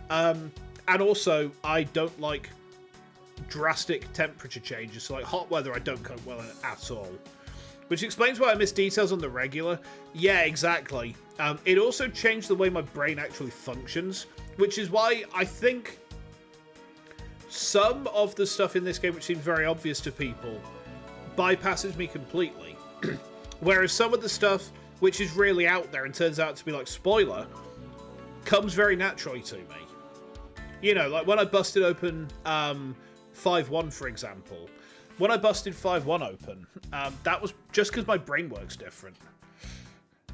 And also, I don't like drastic temperature changes. So like hot weather, I don't cope well in it at all. Which explains why I miss details on the regular. Yeah, exactly. It also changed the way my brain actually functions, which is why I think some of the stuff in this game, which seems very obvious to people, bypasses me completely. Whereas some of the stuff, which is really out there and turns out to be like spoiler, comes very naturally to me. You know, like when I busted open 5.1, for example. When I busted 5.1 open, that was just because my brain works different.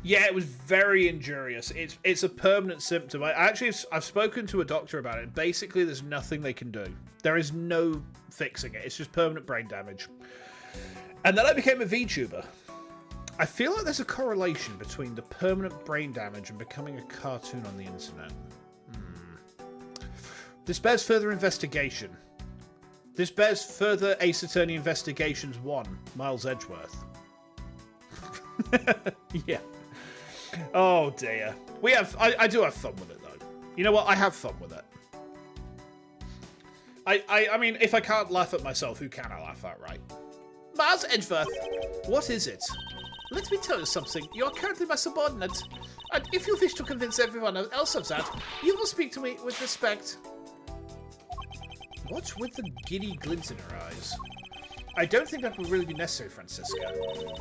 Yeah, it was very injurious. It's a permanent symptom. I've spoken to a doctor about it. Basically, there's nothing they can do. There is no fixing it. It's just permanent brain damage. And then I became a VTuber. I feel like there's a correlation between the permanent brain damage and becoming a cartoon on the internet. This bears further investigation. This bears further Ace Attorney Investigations 1, Miles Edgeworth. Yeah. Oh dear. I do have fun with it though. You know what? I have fun with it. I mean, if I can't laugh at myself, who can I laugh at, right? Miles Edgeworth, what is it? Let me tell you something. You are currently my subordinate. And if you wish to convince everyone else of that, you will speak to me with respect. What's with the giddy glint in her eyes? I don't think that will really be necessary, Francisca.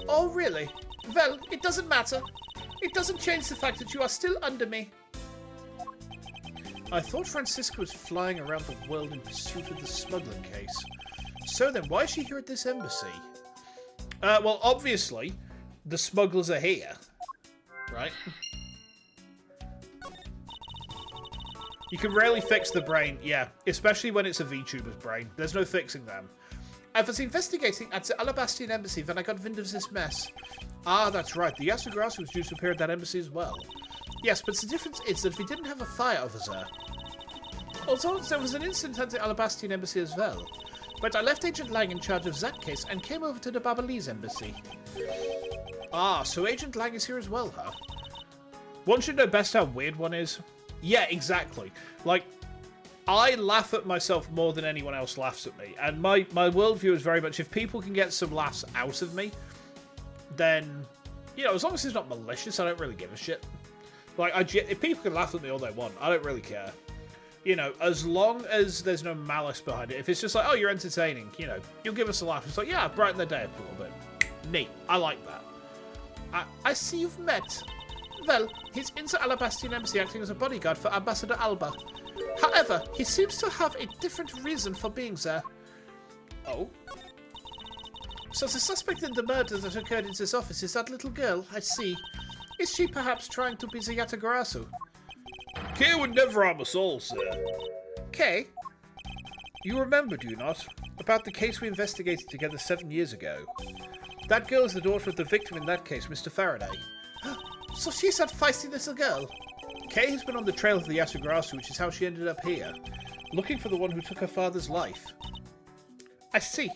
Oh, really? Well, it doesn't matter. It doesn't change the fact that you are still under me. I thought Francisca was flying around the world in pursuit of the smuggling case. So then, why is she here at this embassy? Well, obviously, the smugglers are here. right? You can rarely fix the brain, yeah, especially when it's a VTuber's brain. There's no fixing them. I was investigating at the Alabastian embassy when I got wind of this mess. Ah, that's right. The Yasugrasu was due to appear at that embassy as well. Yes, but the difference is that we didn't have a fire over there. Although there was an incident at the Alabastian embassy as well. But I left Agent Lang in charge of that case and came over to the Babalese embassy. Ah, so Agent Lang is here as well, huh? One should know best how weird one is. Yeah, exactly. Like, I laugh at myself more than anyone else laughs at me. And my worldview is very much, if people can get some laughs out of me, then, you know, as long as it's not malicious, I don't really give a shit. Like, if people can laugh at me all they want, I don't really care. You know, as long as there's no malice behind it. If it's just like, oh, you're entertaining, you know, you'll give us a laugh. It's like, yeah, brighten their day up a little bit. Neat. I like that. I see you've met. Well, he's in the Alabastian embassy acting as a bodyguard for Ambassador Alba. However, he seems to have a different reason for being there. Oh? So the suspect in the murder that occurred in this office is that little girl, I see. Is she perhaps trying to be the Yatagarasu? Kay would never harm us all, sir. Kay? You remember, do you not? About the case we investigated together 7 years ago. That girl is the daughter of the victim in that case, Mr. Faraday. So she's that feisty little girl? Kay has been on the trail of the Yasugarasu, which is how she ended up here. Looking for the one who took her father's life. I see.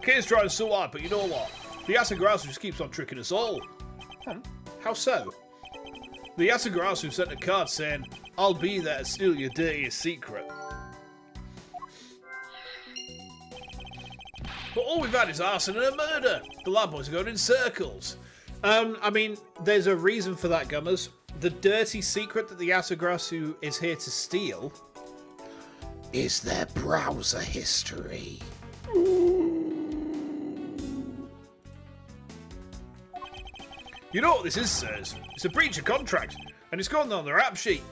Kay's trying so hard, but you know what? The Yasugarasu just keeps on tricking us all. How so? The Yasugarasu sent a card saying, I'll be there to steal your dirtiest secret. But all we've had is arson and a murder. The lab boys are going in circles. I mean, there's a reason for that, Gummers. The dirty secret that the Yasugarasu is here to steal is their browser history. You know what this is, sirs? It's a breach of contract, and it's gone on their app sheet.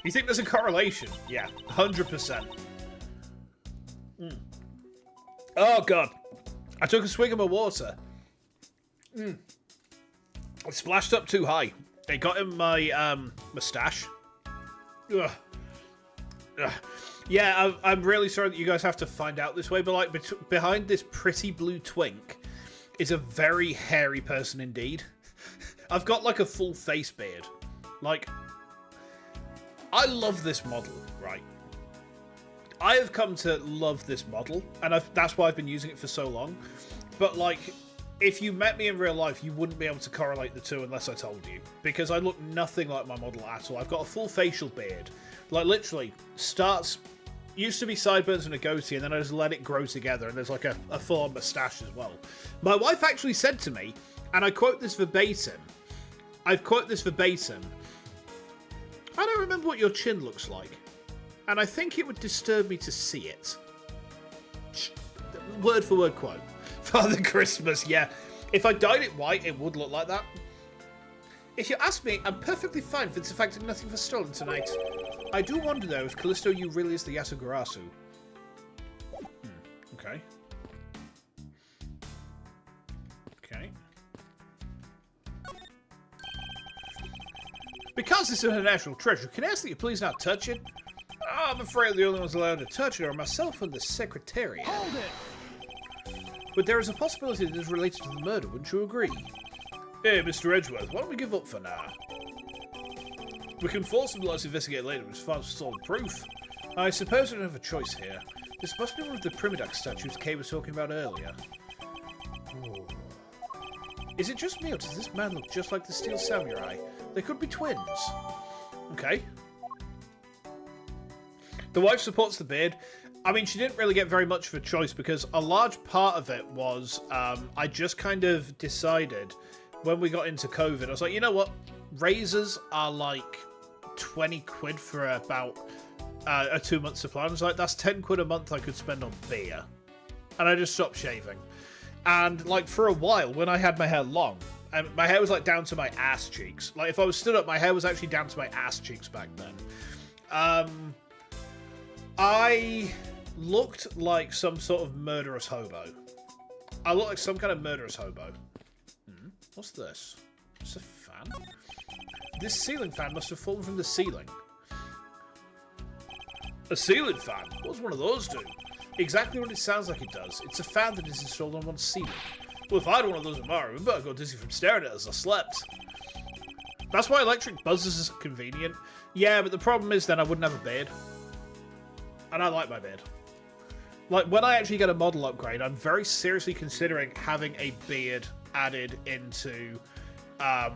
You think there's a correlation? Yeah, 100%. Oh, God. I took a swig of my water. It splashed up too high. It got in my moustache. Ugh. Ugh. Yeah, I'm really sorry that you guys have to find out this way, but like behind this pretty blue twink is a very hairy person indeed. I've got like a full face beard. Like, I love this model, right? I have come to love this model, and that's why I've been using it for so long. But like, if you met me in real life, you wouldn't be able to correlate the two unless I told you. Because I look nothing like my model at all. I've got a full facial beard. Like, literally, used to be sideburns and a goatee, and then I just let it grow together, and there's like a full-on moustache as well. My wife actually said to me, and I quote this verbatim, I don't remember what your chin looks like, and I think it would disturb me to see it. Word for word quote. Father Christmas, yeah. If I dyed it white, it would look like that. If you ask me, I'm perfectly fine with the fact that nothing was stolen tonight. I do wonder, though, if Callisto Yu really is the Yasugarasu. Okay. Okay. Because this is a national treasure, can I ask that you please not touch it? Oh, I'm afraid the only ones allowed to touch it are myself and the Secretariat. Hold it! But there is a possibility that it is related to the murder, wouldn't you agree? Hey, Mr. Edgeworth, why don't we give up for now? We can force them to let us investigate later as far as solid proof. I suppose we don't have a choice here. This must be one of the Primidac statues Kay was talking about earlier. Ooh. Is it just me, or does this man look just like the Steel Samurai? They could be twins. Okay. The wife supports the beard. I mean, she didn't really get very much of a choice because a large part of it was I just kind of decided when we got into COVID, I was like, you know what? Razors are like 20 quid for about a 2-month supply. I was like, that's 10 quid a month I could spend on beer. And I just stopped shaving. And like for a while, when I had my hair long, and my hair was like down to my ass cheeks. Like if I was stood up, my hair was actually down to my ass cheeks back then. I looked like some sort of murderous hobo. I looked like some kind of murderous hobo. What's this? It's a fan? This ceiling fan must have fallen from the ceiling. A ceiling fan? What does one of those do? Exactly what it sounds like it does. It's a fan that is installed on one's ceiling. Well, if I had one of those in my room, I'd go dizzy from staring at it as I slept. That's why electric buzzers are convenient. Yeah, but the problem is then I wouldn't have a beard. And I like my beard. Like, when I actually get a model upgrade, I'm very seriously considering having a beard added into how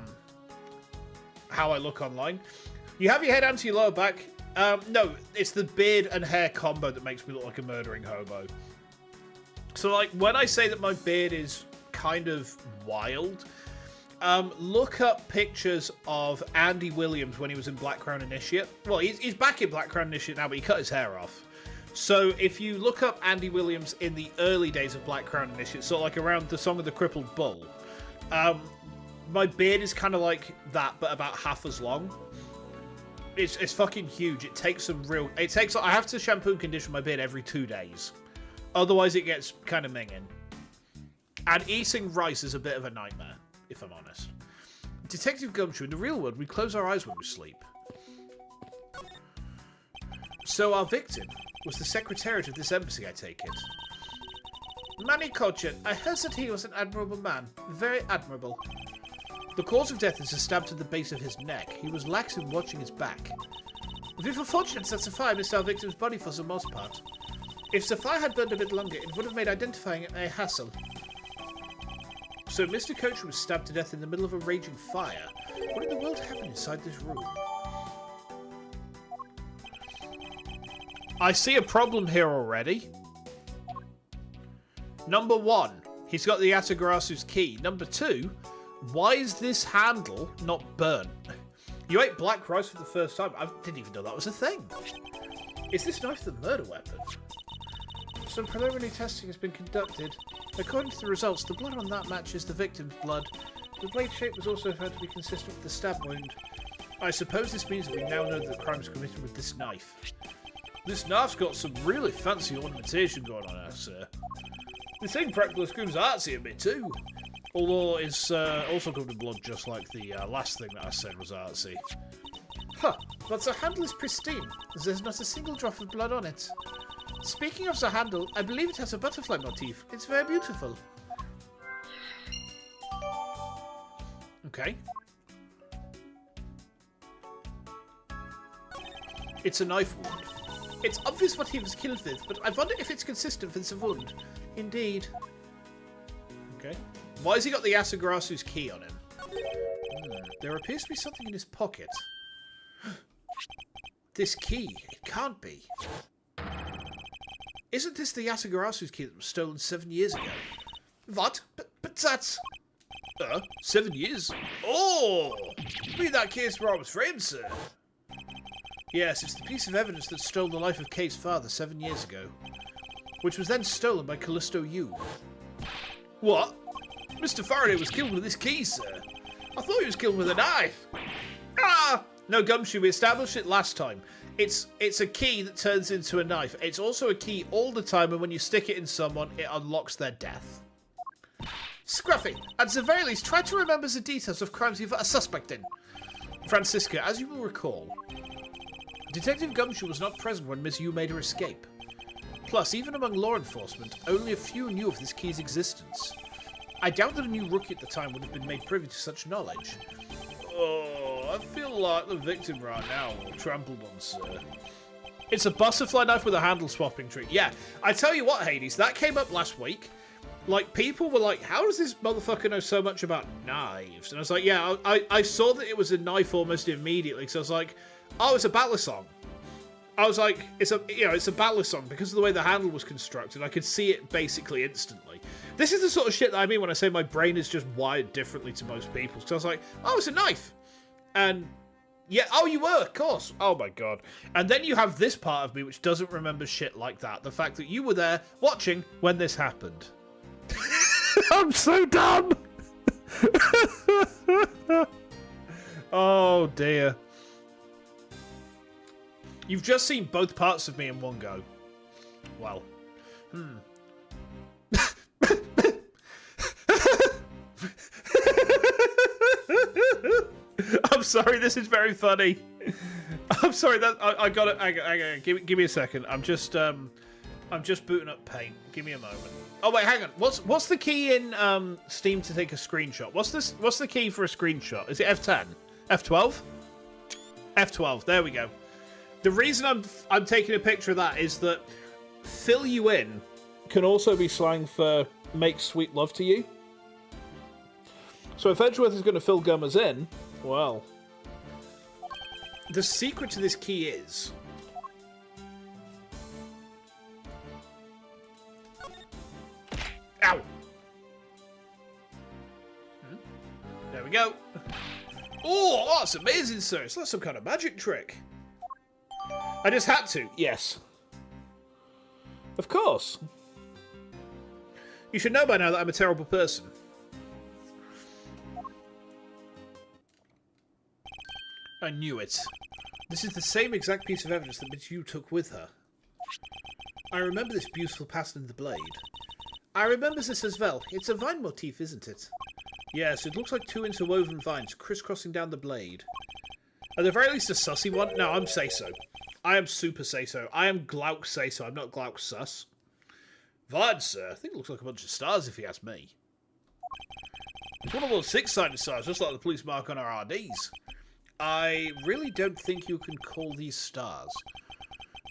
I look online. You have your head down to your lower back. No, it's the beard and hair combo that makes me look like a murdering hobo. So, like, when I say that my beard is kind of wild, look up pictures of Andy Williams when he was in Black Crown Initiate. Well, he's back in Black Crown Initiate now, but he cut his hair off. So, if you look up Andy Williams in the early days of Black Crown Initiate, sort of like around the Song of the Crippled Bull, my beard is kind of like that, but about half as long. It's fucking huge. It takes some real... I have to shampoo and condition my beard every 2 days. Otherwise, it gets kind of minging. And eating rice is a bit of a nightmare, if I'm honest. Detective Gumshoe, in the real world, we close our eyes when we sleep. So our victim was the secretariat of this embassy, I take it. Manny Cochet, I heard that he was an admirable man. Very admirable. The cause of death is a stab to the base of his neck. He was lax in watching his back. We were fortunate that the fire missed our victim's body for the most part. If the fire had burned a bit longer, it would have made identifying it a hassle. So Mr. Coach was stabbed to death in the middle of a raging fire. What in the world happened inside this room? I see a problem here already. Number 1, he's got the Atagarasu's key. Number 2, why is this handle not burnt? You ate black rice for the first time. I didn't even know that was a thing. Is this knife the murder weapon? Some preliminary testing has been conducted. According to the results, the blood on that matches the victim's blood. The blade shape was also found to be consistent with the stab wound. I suppose this means that we now know that the crime was committed with this knife. This knife's got some really fancy ornamentation going on there, sir. This thing practically screams artsy a bit too. Although it's also covered in blood, just like the last thing that I said was artsy. Huh, but the handle is pristine. There's not a single drop of blood on it. Speaking of the handle, I believe it has a butterfly motif. It's very beautiful. Okay. It's a knife wound. It's obvious what he was killed with, but I wonder if it's consistent with the wound. Indeed. Okay. Why has he got the Asagarasu's key on him? There appears to be something in his pocket. This key. It can't be. Isn't this the Asagarasu's key that was stolen 7 years ago? What? But that's... 7 years? Oh! Be that case where I was framed, sir. Yes, it's the piece of evidence that stole the life of Kay's father 7 years ago, which was then stolen by Callisto Yu. What? Mr. Faraday was killed with this key, sir. I thought he was killed with a knife. Ah! No, Gumshoe, we established it last time. It's a key that turns into a knife. It's also a key all the time, and when you stick it in someone, it unlocks their death. Scruffy, at the very least, try to remember the details of crimes you've a suspect in. Francisca, as you will recall, Detective Gumshoe was not present when Miss Yu made her escape. Plus, even among law enforcement, only a few knew of this key's existence. I doubt that a new rookie at the time would have been made privy to such knowledge. Oh, I feel like the victim right now will trampled on, sir. It's a butterfly knife with a handle swapping tree. Yeah, I tell you what, Hades, that came up last week. Like, people were like, how does this motherfucker know so much about knives? And I was like, yeah, I saw that it was a knife almost immediately, so I was like, oh, it's a battle song. I was like, it's a battle song because of the way the handle was constructed. I could see it basically instantly. This is the sort of shit that I mean when I say my brain is just wired differently to most people's. So I was like, oh, it's a knife. And yeah, oh, you were, of course. Oh my god. And then you have this part of me which doesn't remember shit like that. The fact that you were there watching when this happened. I'm so dumb. Oh dear. You've just seen both parts of me in one go. Well. I'm sorry, this is very funny. I'm sorry that I got it. Give me a second. I'm just booting up Paint. Give me a moment. Oh wait, hang on. What's the key in Steam to take a screenshot? What's the key for a screenshot? Is it F10? F12? F12. There we go. The reason I'm taking a picture of that is that fill you in can also be slang for make sweet love to you. So if Edgeworth is going to fill Gummers in, well, the secret to this key is ow. There we go. Oh, that's amazing, sir. It's not some kind of magic trick. I just had to. Yes. Of course. You should know by now that I'm a terrible person. I knew it. This is the same exact piece of evidence that Miss Yu took with her. I remember this beautiful pattern in the blade. I remember this as well. It's a vine motif, isn't it? Yes, it looks like two interwoven vines crisscrossing down the blade. At the very least a sussy one? No, I'm say-so. I am super say-so. I am Glauk say-so. I'm not Glauk sus. Vines, sir. I think it looks like a bunch of stars if you ask me. It's one of those six-sided stars, just like the police mark on our RDs. I really don't think you can call these stars.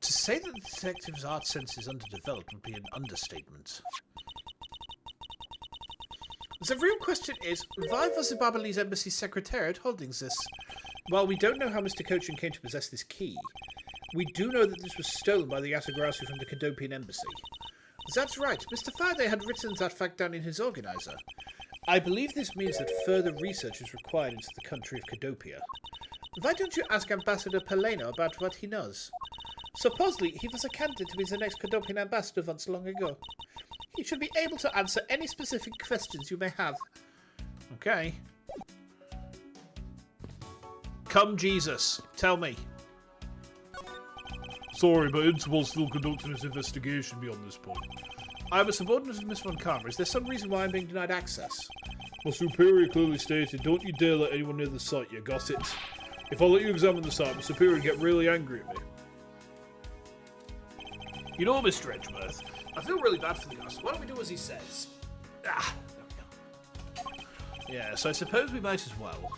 To say that the detective's art sense is underdeveloped would be an understatement. The real question is, why was the Babalese Embassy Secretariat holding this? While we don't know how Mr. Cochin came to possess this key, we do know that this was stolen by the Yatagrasu from the Cadopian Embassy. That's right, Mr. Faraday had written that fact down in his organizer. I believe this means that further research is required into the country of Cadopia. Why don't you ask Ambassador Paleno about what he knows? Supposedly, he was a candidate to be the next Cadopian ambassador once long ago. He should be able to answer any specific questions you may have. Okay. Come, Jesus. Tell me. Sorry, but Interpol's still conducting its investigation beyond this point. I'm a subordinate of Miss Von Karma. Is there some reason why I'm being denied access? My superior clearly stated, don't you dare let anyone near the site, you got it? If I let you examine the site, my superior would get really angry at me. You know, Mr. Edgeworth, I feel really bad for the guy, so why don't we do as he says? Ah, there we go. Yeah, so I suppose we might as well.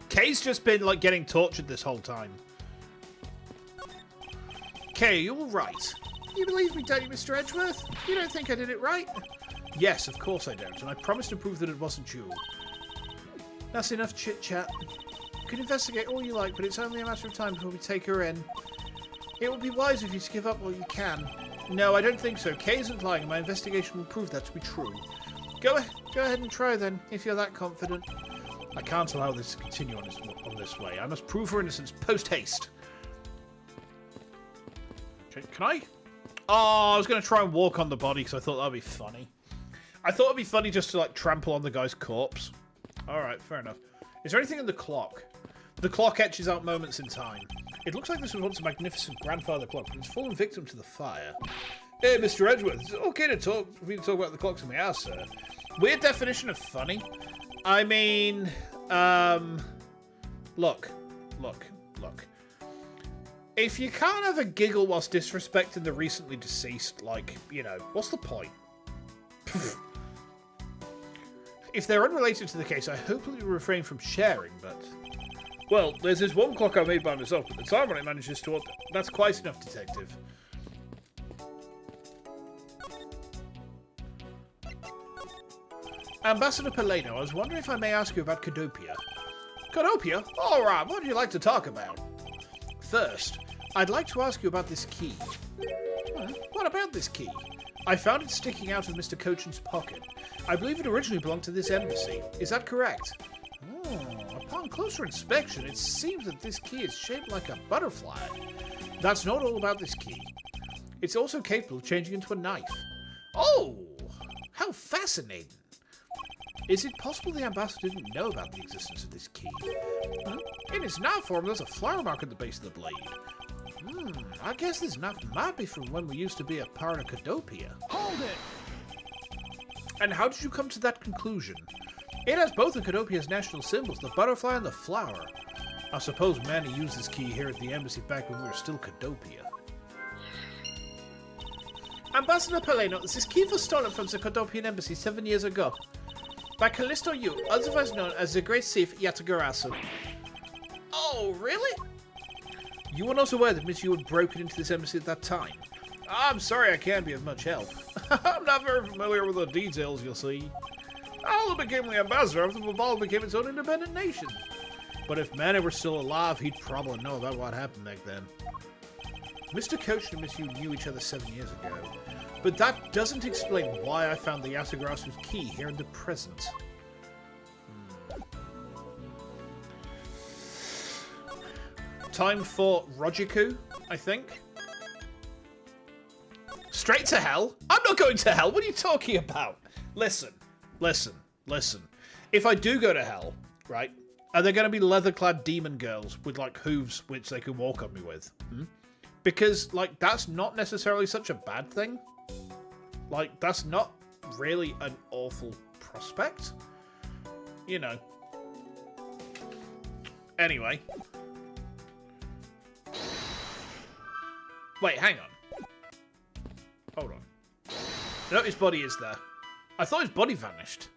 Kay's just been, like, getting tortured this whole time. Kay, are you alright? You believe me, don't you, Mr. Edgeworth? You don't think I did it right? Yes, of course I don't, and I promise to prove that it wasn't you. That's enough chit-chat. You can investigate all you like, but it's only a matter of time before we take her in. It would be wise of you to give up while you can. No, I don't think so. Kay isn't lying, and my investigation will prove that to be true. Go ahead and try then, if you're that confident. I can't allow this to continue on this way. I must prove her innocence post-haste. Okay, can I? Oh, I was going to try and walk on the body because I thought that would be funny. I thought it would be funny just to, like, trample on the guy's corpse. Alright, fair enough. Is there anything in the clock? The clock etches out moments in time. It looks like this was once a magnificent grandfather clock, but it's fallen victim to the fire. Hey, Mr. Edgeworth, is it okay to talk about the clocks in the house, sir? Weird definition of funny. I mean, look. If you can't have a giggle whilst disrespecting the recently deceased, like, you know, what's the point? If they're unrelated to the case, I hope that you refrain from sharing, but... Well, there's this one clock I made by myself, but the time when it manages to... That's quite enough, detective. Ambassador Paleno, I was wondering if I may ask you about Cadopia. Cadopia? Alright, what would you like to talk about? First, I'd like to ask you about this key. What about this key? I found it sticking out of Mr. Cochin's pocket. I believe it originally belonged to this embassy. Is that correct? Upon closer inspection, it seems that this key is shaped like a butterfly. That's not all about this key. It's also capable of changing into a knife. Oh, how fascinating. Is it possible the ambassador didn't know about the existence of this key? In its knife form, there's a flower mark at the base of the blade. I guess this knife might be from when we used to be a part of Cadopia. Hold it! And how did you come to that conclusion? It has both of Cadopia's national symbols, the butterfly and the flower. I suppose Manny used this key here at the embassy back when we were still Cadopia. Ambassador Paleno, this key was stolen from the Cadopian embassy 7 years ago. By Callisto Yu, otherwise known as the Great Thief Yatagarasu. Oh, really? You were not aware that Miss Yu had broken into this embassy at that time. I'm sorry I can't be of much help. I'm not very familiar with the details, you see. Aldo became the ambassador after Babal became its own independent nation. But if Manny were still alive, he'd probably know about what happened back then. Mr. Coach and Miss Yu knew each other 7 years ago. But that doesn't explain why I found the Yatagarasu's key here in the present. Time for Rojiku, I think. Straight to hell? I'm not going to hell. What are you talking about? Listen. If I do go to hell, right, are there going to be leather-clad demon girls with, like, hooves which they can walk on me with? Because, like, that's not necessarily such a bad thing. Like, that's not really an awful prospect. You know. Anyway. Wait, hang on. Hold on. No, his body is there. I thought his body vanished.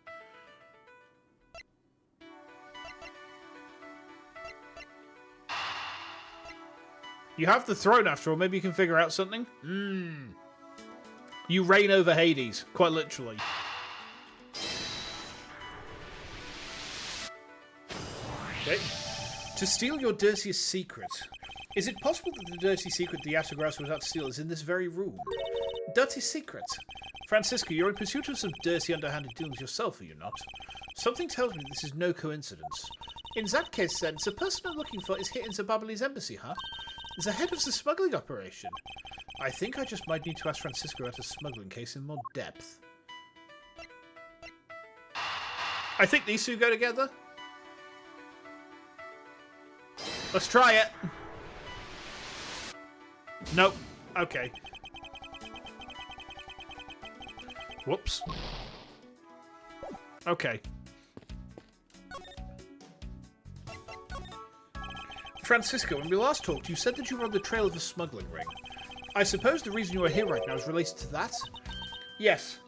You have the throne after all. Maybe you can figure out something? You reign over Hades, quite literally. Okay. To steal your dirtiest secret. Is it possible that the dirty secret the Yatagrasu was out to steal is in this very room? Dirty secret? Francisco, you're in pursuit of some dirty underhanded dealings yourself, are you not? Something tells me this is no coincidence. In that case, then, the person I'm looking for is here in the Babylese embassy, huh? The head of the smuggling operation. I think I just might need to ask Francisco about a smuggling case in more depth. I think these two go together. Let's try it. Nope. Okay. Whoops. Okay. Francisco, when we last talked, you said that you were on the trail of a smuggling ring. I suppose the reason you are here right now is related to that? Yes.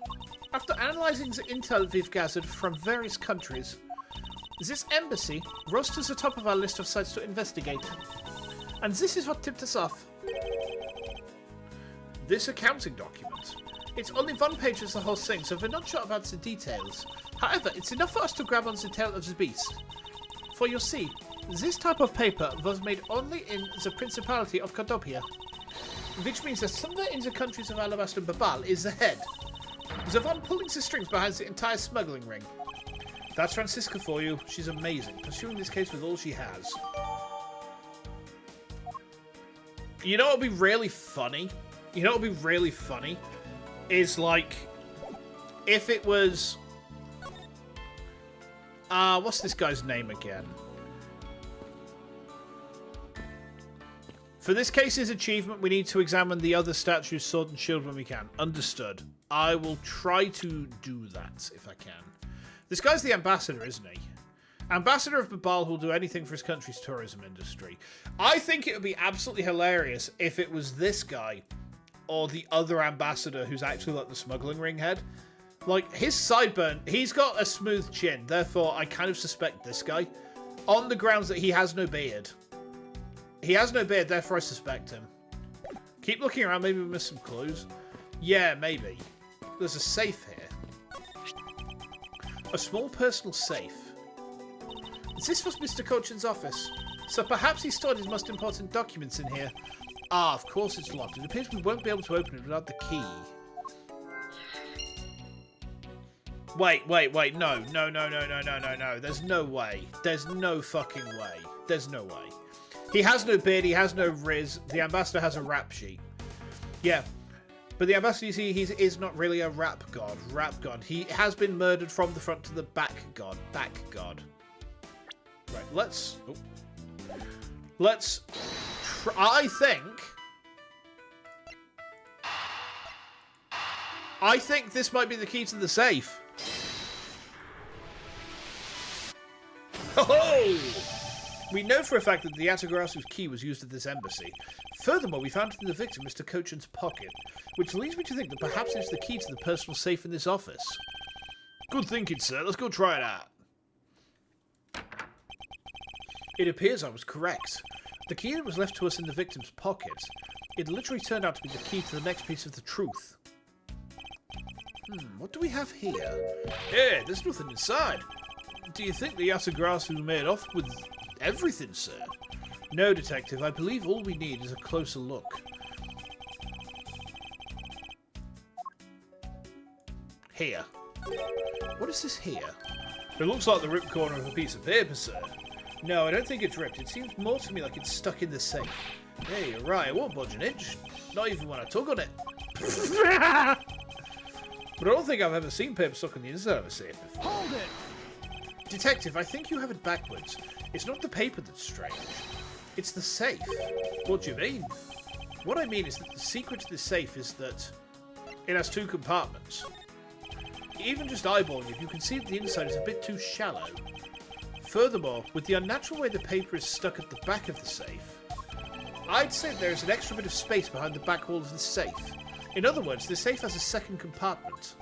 After analysing the intel we've gathered from various countries, this embassy rose to the top of our list of sites to investigate. And this is what tipped us off. This accounting document. It's only one page of the whole thing, so we're not sure about the details. However, it's enough for us to grab on the tail of the beast. For you see, this type of paper was made only in the Principality of Cadopia, which means that somewhere in the countries of Alabaster and Babal is the head, the one pulling the strings behind the entire smuggling ring. That's Francisca for you. She's amazing, pursuing this case with all she has. You know what would be really funny? You know what would be really funny? Is like, if it was... what's this guy's name again? For this case's achievement, we need to examine the other statues, sword and shield when we can. Understood. I will try to do that, if I can. This guy's the ambassador, isn't he? Ambassador of Babal who'll do anything for his country's tourism industry. I think it would be absolutely hilarious if it was this guy or the other ambassador who's actually like the smuggling ring head. Like, his sideburn, he's got a smooth chin, therefore I kind of suspect this guy. On the grounds that he has no beard. He has no beard, therefore I suspect him. Keep looking around, maybe we missed some clues. Yeah, maybe. There's a safe here. A small personal safe. This was Mr. Cochin's office, so perhaps he stored his most important documents in here. Ah, of course it's locked. It appears we won't be able to open it without the key. Wait, no. There's no way. There's no fucking way. There's no way. He has no beard, he has no riz. The ambassador has a rap sheet. Yeah. But the ambassador, you see, he is not really a rap god. He has been murdered from the front to the back god. Right, let's I think this might be the key to the safe. Whoa! We know for a fact that the Atagarasu's key was used at this embassy. Furthermore, we found it in the victim, Mr. Kochan's pocket, which leads me to think that perhaps it's the key to the personal safe in this office. Good thinking, sir. Let's go try it out. It appears I was correct. The key that was left to us in the victim's pocket, it literally turned out to be the key to the next piece of the truth. What do we have here? Hey, there's nothing inside. Do you think the Yasagarasu made off with everything, sir? No, detective. I believe all we need is a closer look. Here. What is this here? It looks like the ripped corner of a piece of paper, sir. No, I don't think it's ripped. It seems more to me like it's stuck in the safe. Hey, you're right. It won't budge an inch. Not even when I tug on it. But I don't think I've ever seen paper stuck on the inside of a safe before. Hold it! Detective, I think you have it backwards. It's not the paper that's strange. It's the safe. What do you mean? What I mean is that the secret to the safe is that it has two compartments. Even just eyeballing it, you can see that the inside is a bit too shallow. Furthermore, with the unnatural way the paper is stuck at the back of the safe, I'd say there is an extra bit of space behind the back wall of the safe. In other words, the safe has a second compartment.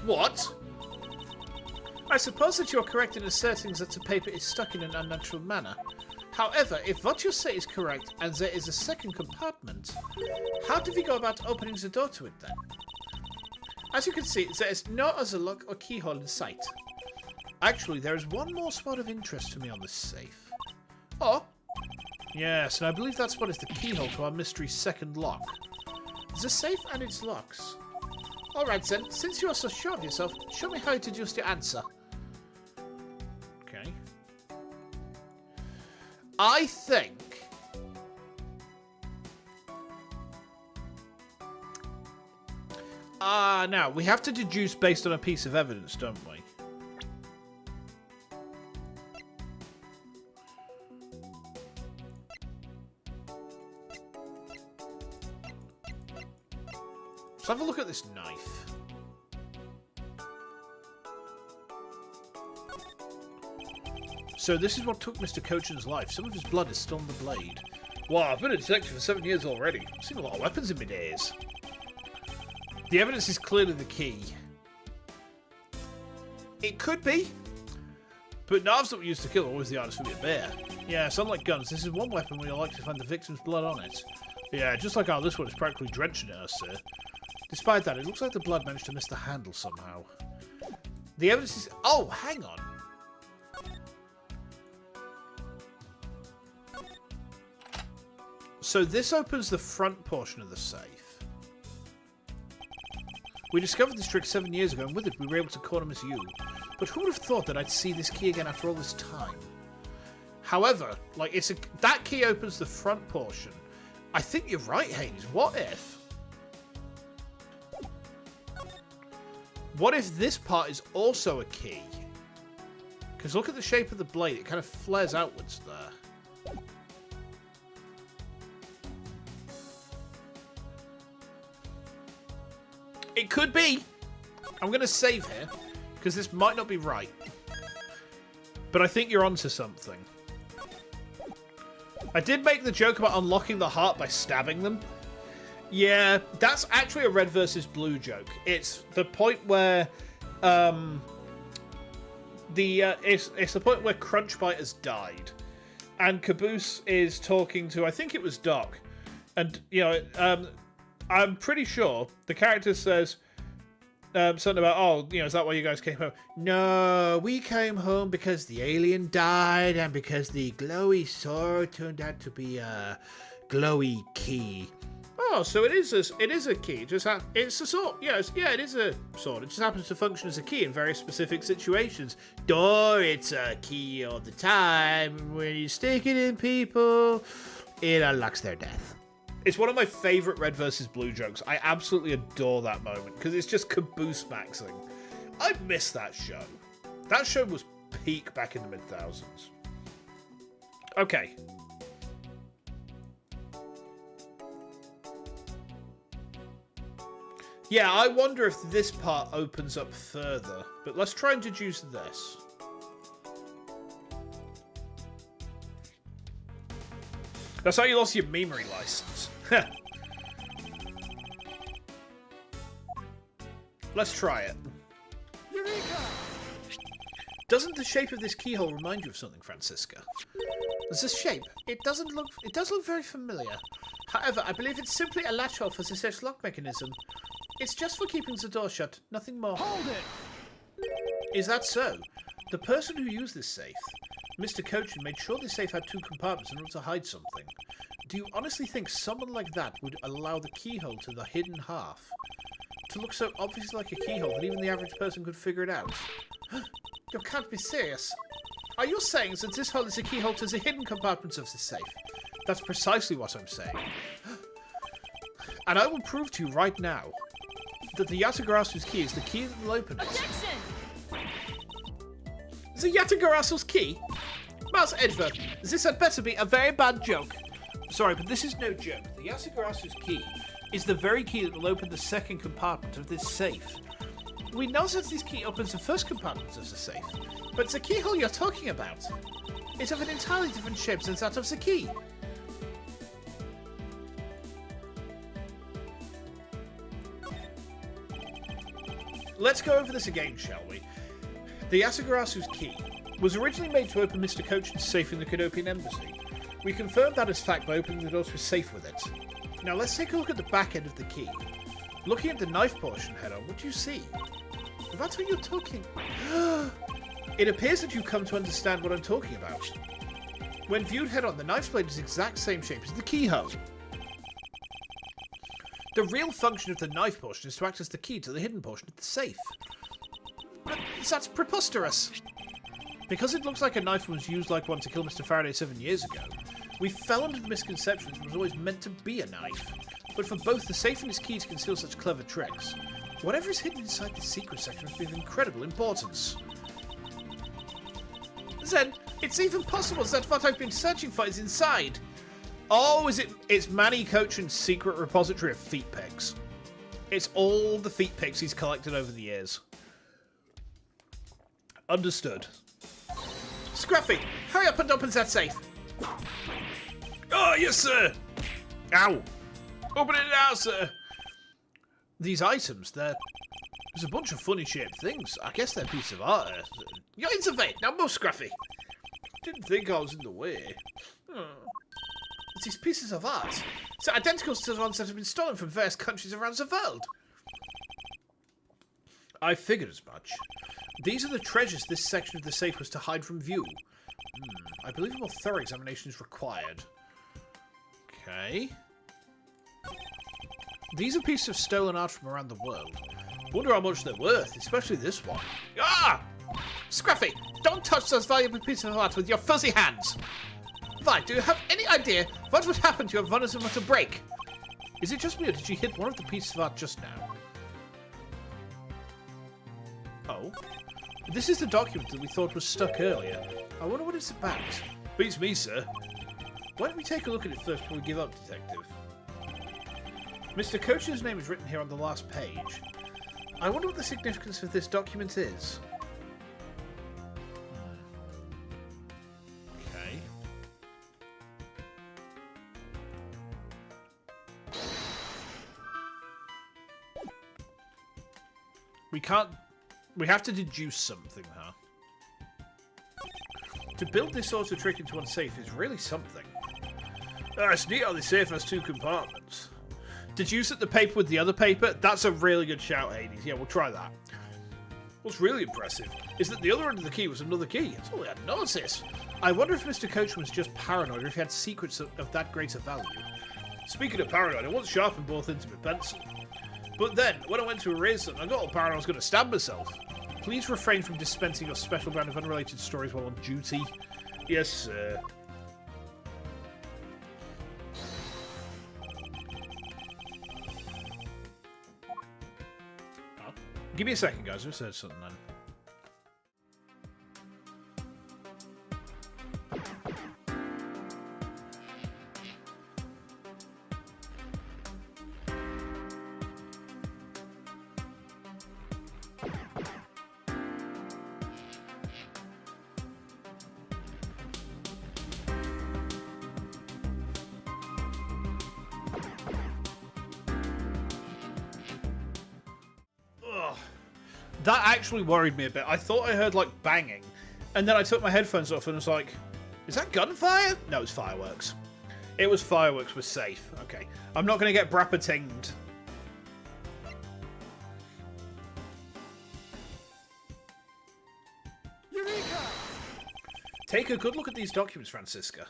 What? I suppose that you're correct in asserting that the paper is stuck in an unnatural manner. However, if what you say is correct and there is a second compartment, how do we go about opening the door to it then? As you can see, there is no other lock or keyhole in sight. Actually, there is one more spot of interest to me on this safe. Oh? Yes, and I believe that spot is the keyhole to our mystery second lock. The safe and its locks. Alright then, since you are so sure of yourself, show me how to deduce your answer. Okay. I think... now, we have to deduce based on a piece of evidence, don't we? Let's have a look at this knife. So this is what took Mr. Kochan's life. Some of his blood is still on the blade. Wow, I've been a detective for 7 years already. I've seen a lot of weapons in my days. The evidence is clearly the key. It could be. But knives that were used to kill are always the hardest for me to bear. Yeah, so unlike guns, this is one weapon where you'll likely find the victim's blood on it. Yeah, just like how this one is practically drenched in it, sir. Despite that, it looks like the blood managed to miss the handle somehow. The evidence is... Oh, hang on. So this opens the front portion of the safe. We discovered this trick 7 years ago, and with it we were able to corner Miss Yu. But who would have thought that I'd see this key again after all this time? However, like that key opens the front portion. I think you're right, Hades. What if? What if this part is also a key? Because look at the shape of the blade. It kind of flares outwards there. It could be. I'm going to save here, because this might not be right. But I think you're onto something. I did make the joke about unlocking the heart by stabbing them. Yeah, that's actually a red versus blue joke. It's the point where it's the point where Crunchbite has died, and Caboose is talking to, I think it was Doc, and you know, I'm pretty sure the character says something about, oh, you know, is that why you guys came home? No, we came home because the alien died and because the glowy sword turned out to be a glowy key. Oh, so it is a key. It's a sword. Yeah, it is a sword. It just happens to function as a key in very specific situations. Or it's a key all the time. When you stick it in people, it unlocks their death. It's one of my favourite red versus blue jokes. I absolutely adore that moment because it's just caboose maxing. I miss that show. That show was peak back in the mid-thousands. Okay. Yeah, I wonder if this part opens up further. But let's try and deduce this. That's how you lost your memory license. Let's try it. Eureka! Doesn't the shape of this keyhole remind you of something, Francisca? This shape? It does look very familiar. However, I believe it's simply a latch-hole for the safe's lock mechanism. It's just for keeping the door shut, nothing more. Hold it! Is that so? The person who used this safe, Mr. Cochin, made sure this safe had 2 compartments in order to hide something. Do you honestly think someone like that would allow the keyhole to the hidden half to look so obviously like a keyhole that even the average person could figure it out? You can't be serious. Are you saying that this hole is a keyhole to the hidden compartments of the safe? That's precisely what I'm saying. And I will prove to you right now that the Yatagarasu's key is the key that will open it. Objection! The Yatagarasu's key? Mouse Edgeworth, this had better be a very bad joke. Sorry, but this is no joke. The Yatagarasu's key is the very key that will open the second compartment of this safe. We know that this key opens the first compartment of the safe, but the keyhole you're talking about is of an entirely different shape than that of the key. Let's go over this again, shall we? The Yatagarasu's key was originally made to open Mr. Cochin's safe in the Cadopian Embassy. We confirmed that as fact by opening the door to a safe with it. Now let's take a look at the back end of the key. Looking at the knife portion head on, what do you see? That's what you're talking. It appears that you come to understand what I'm talking about. When viewed head on, the knife's blade is the exact same shape as the keyhole. The real function of the knife portion is to act as the key to the hidden portion of the safe. But that's preposterous. Because it looks like a knife was used like one to kill Mr. Faraday 7 years ago, we fell under the misconception that it was always meant to be a knife. But for both the safe and its key to conceal such clever tricks, whatever is hidden inside the secret section must be of incredible importance. Then, it's even possible that what I've been searching for is inside. Oh, it's Manny Cochin's secret repository of feet pics. It's all the feet pics he's collected over the years. Understood. Scruffy, hurry up and open that safe. Oh, yes, sir. Ow. Open it now, sir. These items, there's a bunch of funny shaped things. I guess they're pieces of art. You're in the vein. Now move, Scruffy. Didn't think I was in the way. These pieces of art. They're identical to the ones that have been stolen from various countries around the world. I figured as much. These are the treasures this section of the safe was to hide from view. I believe a more thorough examination is required. Okay. These are pieces of stolen art from around the world. Wonder how much they're worth, especially this one. Ah! Scruffy, don't touch those valuable pieces of art with your fuzzy hands! Vi, do you have any idea what would happen to your vulnerable to break? Is it just me, or did you hit one of the pieces of art just now? Oh. This is the document that we thought was stuck earlier. I wonder what it's about. Beats me, sir. Why don't we take a look at it first before we give up, Detective? Mr. Cochin's name is written here on the last page. I wonder what the significance of this document is. Okay. We have to deduce something, huh? To build this sort of trick into one safe is really something. It's neat how the safe has 2 compartments. Deduce at the paper with the other paper? That's a really good shout, Hades. Yeah, we'll try that. What's really impressive is that the other end of the key was another key. That's all I had noticed. I wonder if Mr. Cochin was just paranoid or if he had secrets of that greater value. Speaking of paranoid, I once sharpened both ends of my pencil. But then, when I went to erase them, I got all paranoid I was going to stab myself. Please refrain from dispensing your special brand of unrelated stories while on duty. Yes, sir. Give me a second, guys. I just heard something then. That actually worried me a bit. I thought I heard, like, banging. And then I took my headphones off and was like, is that gunfire? No, it's fireworks. It was fireworks. We're safe. Okay. I'm not going to get brappatinged. Eureka! Take a good look at these documents, Francisca.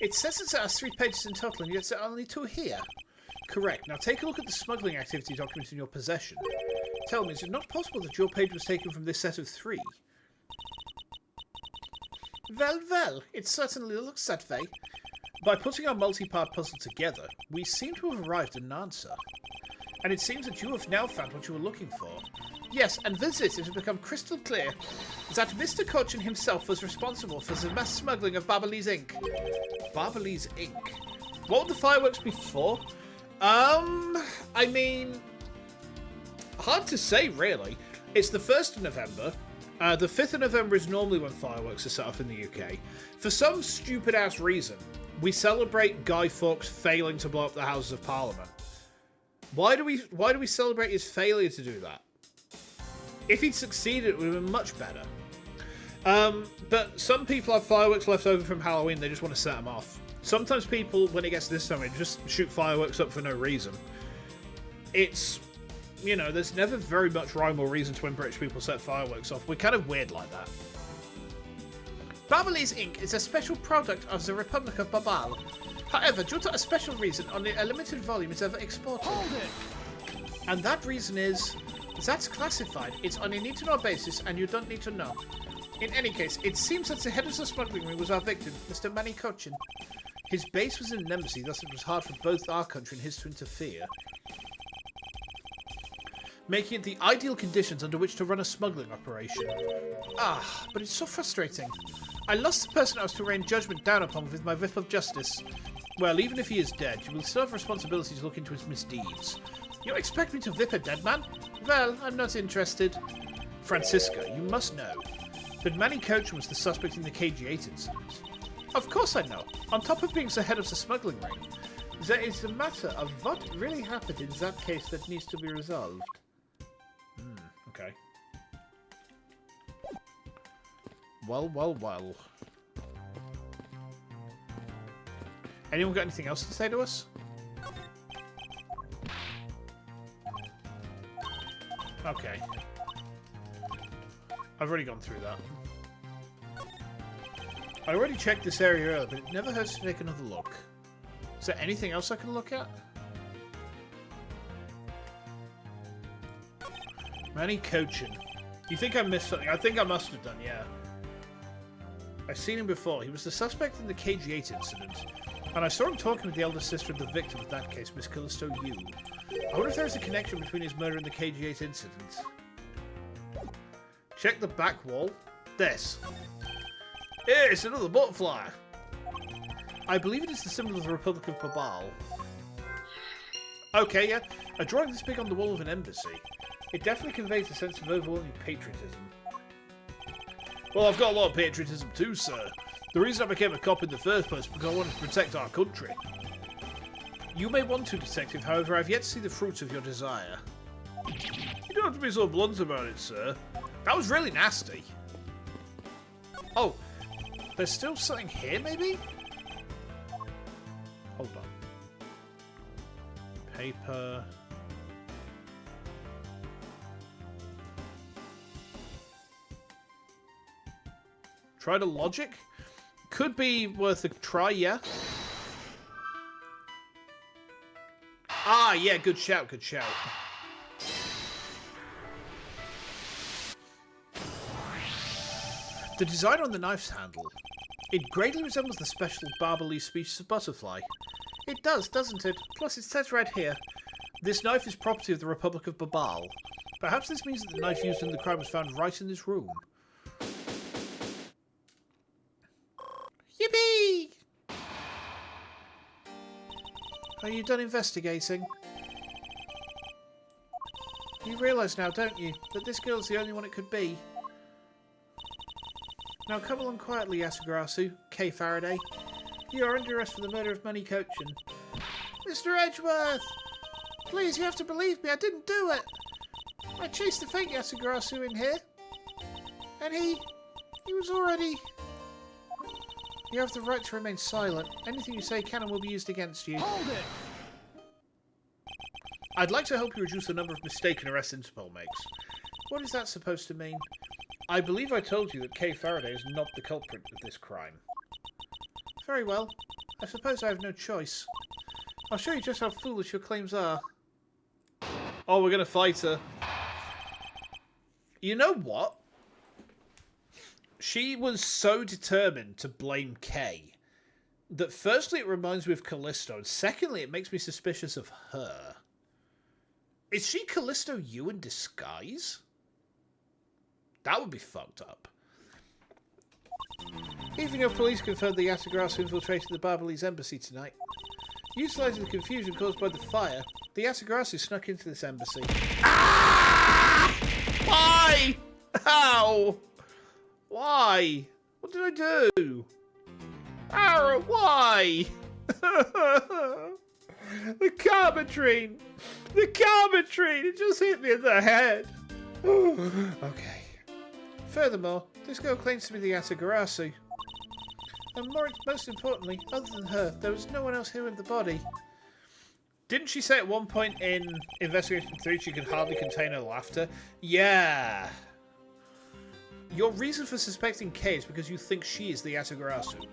It says it has 3 pages in total, and yet there are only 2 here. Correct. Now take a look at the smuggling activity documents in your possession. Tell me, is it not possible that your page was taken from this set of 3? Well, it certainly looks that way. By putting our multi-part puzzle together, we seem to have arrived at an answer. And it seems that you have now found what you were looking for. Yes, and with this it has become crystal clear that Mr. Cochin himself was responsible for the mass smuggling of Barbalese ink. Barbalese ink? What would the fireworks be for? I mean, hard to say, really. It's the 1st of November. The 5th of November is normally when fireworks are set off in the UK. For some stupid-ass reason, we celebrate Guy Fawkes failing to blow up the Houses of Parliament. Why do we celebrate his failure to do that? If he'd succeeded, it would have been much better. But some people have fireworks left over from Halloween. They just want to set them off. Sometimes people, when it gets this time, they just shoot fireworks up for no reason. It's, you know, there's never very much rhyme or reason to when British people set fireworks off. We're kind of weird like that. Barbalese ink is a special product of the Republic of Babal. However, due to a special reason, only a limited volume is ever exported. Hold it! And that reason is, that's classified. It's on a need-to-know basis, and you don't need to know. In any case, it seems that the head of the smuggling ring was our victim, Mr. Manny Cochin. His base was in an embassy, thus it was hard for both our country and his to interfere, making it the ideal conditions under which to run a smuggling operation. Ah, but it's so frustrating. I lost the person I was to rain judgment down upon with my whip of justice. Well, even if he is dead, you will still have responsibility to look into his misdeeds. You expect me to whip a dead man? Well, I'm not interested. Francisca, you must know that Manny Cochin was the suspect in the KG8 incident. Of course I know. On top of being the head of the smuggling ring, there is a matter of what really happened in that case that needs to be resolved. Okay. Well. Anyone got anything else to say to us? Okay. I've already gone through that. I already checked this area earlier, but it never hurts to take another look. Is there anything else I can look at? Manny Cochin. You think I missed something? I think I must have done, yeah. I've seen him before. He was the suspect in the KG8 incident. And I saw him talking with the elder sister of the victim of that case, Miss Callisto Yu. I wonder if there's a connection between his murder and the KG8 incident. Check the back wall. This. Hey, it's another butterfly. I believe it is the symbol of the Republic of Babal. Okay, yeah. A drawing this big on the wall of an embassy. It definitely conveys a sense of overwhelming patriotism. Well, I've got a lot of patriotism too, sir. The reason I became a cop in the first place was because I wanted to protect our country. You may want to, Detective, however, I've yet to see the fruits of your desire. You don't have to be so blunt about it, sir. That was really nasty. Oh, there's still something here, maybe? Hold on. Paper. Try the logic? Could be worth a try, yeah. Ah, yeah, good shout, good shout. The design on the knife's handle. It greatly resembles the special Barbalese species of butterfly. It does, doesn't it? Plus, it says right here, this knife is property of the Republic of Babal. Perhaps this means that the knife used in the crime was found right in this room. Yippee! Are you done investigating? You realise now, don't you, that this girl's the only one it could be? Now come along quietly, Yasugarasu, K. Faraday. You are under arrest for the murder of Manny Cochin. Mr. Edgeworth! Please, you have to believe me, I didn't do it! I chased the fake Yasugarasu in here. And he was already... You have the right to remain silent. Anything you say can and will be used against you. Hold it! I'd like to help you reduce the number of mistaken arrests Interpol makes. What is that supposed to mean? I believe I told you that Kay Faraday is not the culprit of this crime. Very well. I suppose I have no choice. I'll show you just how foolish your claims are. Oh, we're going to fight her. You know what? She was so determined to blame Kay that firstly it reminds me of Callisto, and secondly it makes me suspicious of her. Is she Callisto you in disguise? That would be fucked up. Even your police confirmed the Yasugarasu infiltrated the Barbalese embassy tonight. Utilising the confusion caused by the fire, the Yasugarasu snuck into this embassy. Ah! Why? How? Why? What did I do? Arrow, why? The Carbotrine! The Carbotrine! It just hit me in the head. Okay. Furthermore, this girl claims to be the Yasugarasu. And most importantly, other than her, there was no one else here in the body. Didn't she say at one point in Investigation 3 she could hardly contain her laughter? Yeah. Your reason for suspecting Kay is because you think she is the Yasugarasu.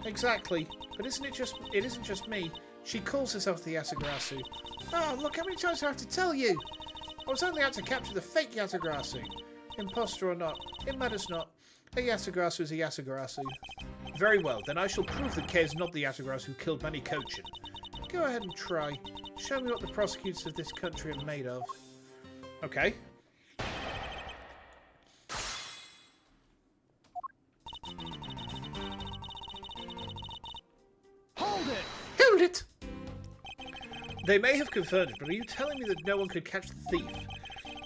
Exactly. But it isn't just me. She calls herself the Yasugarasu. Oh, look how many times I have to tell you! I was only out to capture the fake Yasugarasu. Imposter or not, it matters not. A Yasugarasu is a Yasugarasu. Very well, then I shall prove that Kay is not the Yasugarasu who killed Manny Kochin. Go ahead and try. Show me what the prosecutors of this country are made of. Okay. Hold it! Hold it! They may have confirmed it, but are you telling me that no one could catch the thief?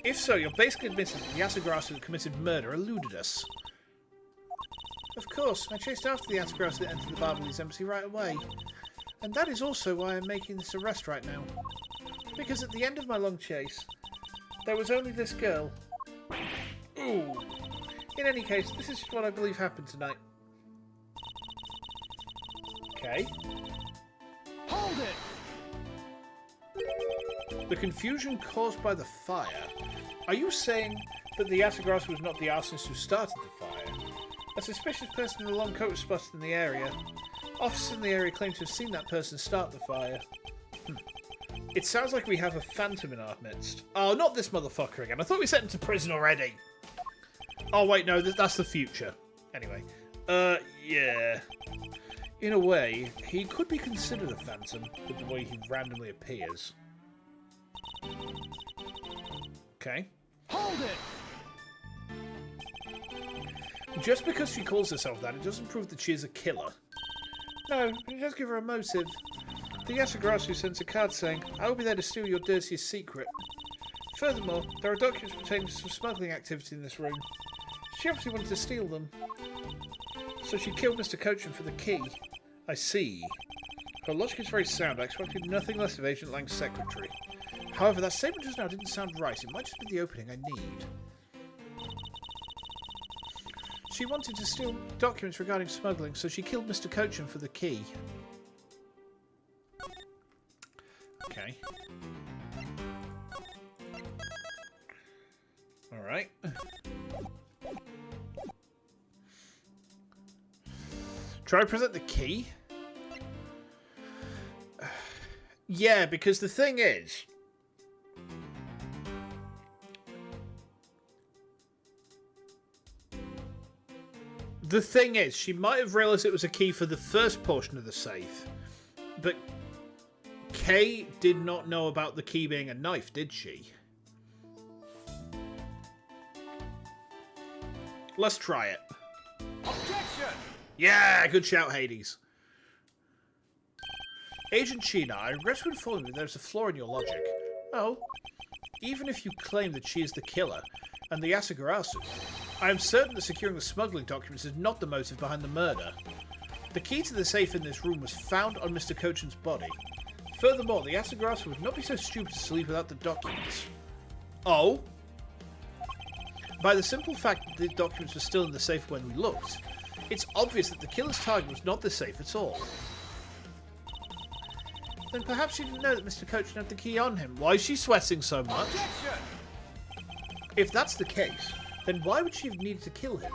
If so, you're basically admitting that the Yasugarasu that committed murder eluded us. Of course, I chased after the Yasugarasu that entered the Barbalese embassy right away. And that is also why I'm making this arrest right now. Because at the end of my long chase, there was only this girl. Ooh. In any case, this is what I believe happened tonight. Okay. Hold it! The confusion caused by the fire. Are you saying that the Yasugarasu was not the arsonist who started the fire? A suspicious person in a long coat was spotted in the area. Officers in the area claim to have seen that person start the fire. It sounds like we have a phantom in our midst. Oh, not this motherfucker again. I thought we sent him to prison already. Oh, wait, no, that's the future. Anyway. Yeah. In a way, he could be considered a phantom with the way he randomly appears. Okay. Hold it! Just because she calls herself that, it doesn't prove that she is a killer. No, but it does give her a motive. The Yasugarasu sends a card saying, I will be there to steal your dirtiest secret. Furthermore, there are documents pertaining to some smuggling activity in this room. She obviously wanted to steal them. So she killed Mr. Kochin for the key. I see. Her logic is very sound. I expected nothing less of Agent Lang's secretary. However, that statement just now didn't sound right. It might just be the opening I need. She wanted to steal documents regarding smuggling, so she killed Mr. Kochin for the key. Okay. Alright. Try to present the key? Yeah, because the thing is... she might have realised it was a key for the first portion of the safe. But Kay did not know about the key being a knife, did she? Let's try it. Objection! Yeah, good shout, Hades. Agent Sheena, I regret to inform you that there's a flaw in your logic. Oh? Even if you claim that she is the killer, and the Yasugarasu, I am certain that securing the smuggling documents is not the motive behind the murder. The key to the safe in this room was found on Mr. Kochin's body. Furthermore, the Yasugarasu would not be so stupid to sleep without the documents. Oh? By the simple fact that the documents were still in the safe when we looked, it's obvious that the killer's target was not the safe at all. Then perhaps she didn't know that Mr. Coachman had the key on him. Why is she sweating so much? Objection! If that's the case, then why would she have needed to kill him?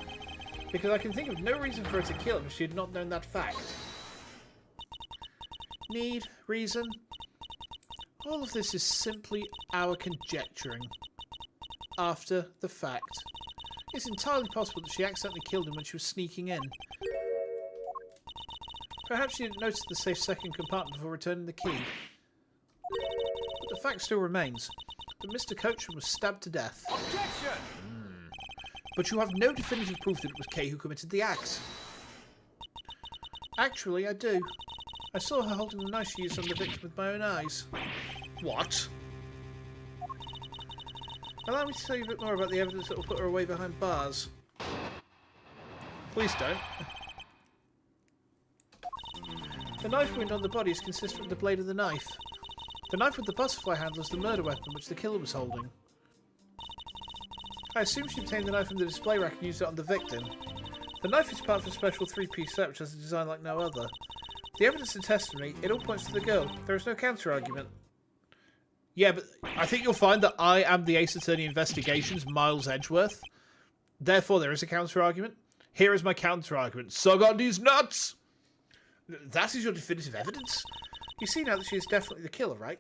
Because I can think of no reason for her to kill him if she had not known that fact. Need, reason. All of this is simply our conjecturing. After the fact. It's entirely possible that she accidentally killed him when she was sneaking in. Perhaps she didn't notice the safe second compartment before returning the key. But the fact still remains that Mr. Coachman was stabbed to death. Objection! But you have no definitive proof that it was Kay who committed the act. Actually, I do. I saw her holding the knife she used on the victim with my own eyes. What? Allow me to tell you a bit more about the evidence that will put her away behind bars. Please don't. The knife wound on the body is consistent with the blade of the knife. The knife with the butterfly handle is the murder weapon which the killer was holding. I assume she obtained the knife from the display rack and used it on the victim. The knife is part of a special 3-piece set which has a design like no other. The evidence and testimony, it all points to the girl. There is no counter-argument. Yeah, but I think you'll find that I am the Ace Attorney Investigations, Miles Edgeworth. Therefore, there is a counter-argument. Here is my counter-argument. Sug on these nuts! That is your definitive evidence? You see now that she is definitely the killer, right?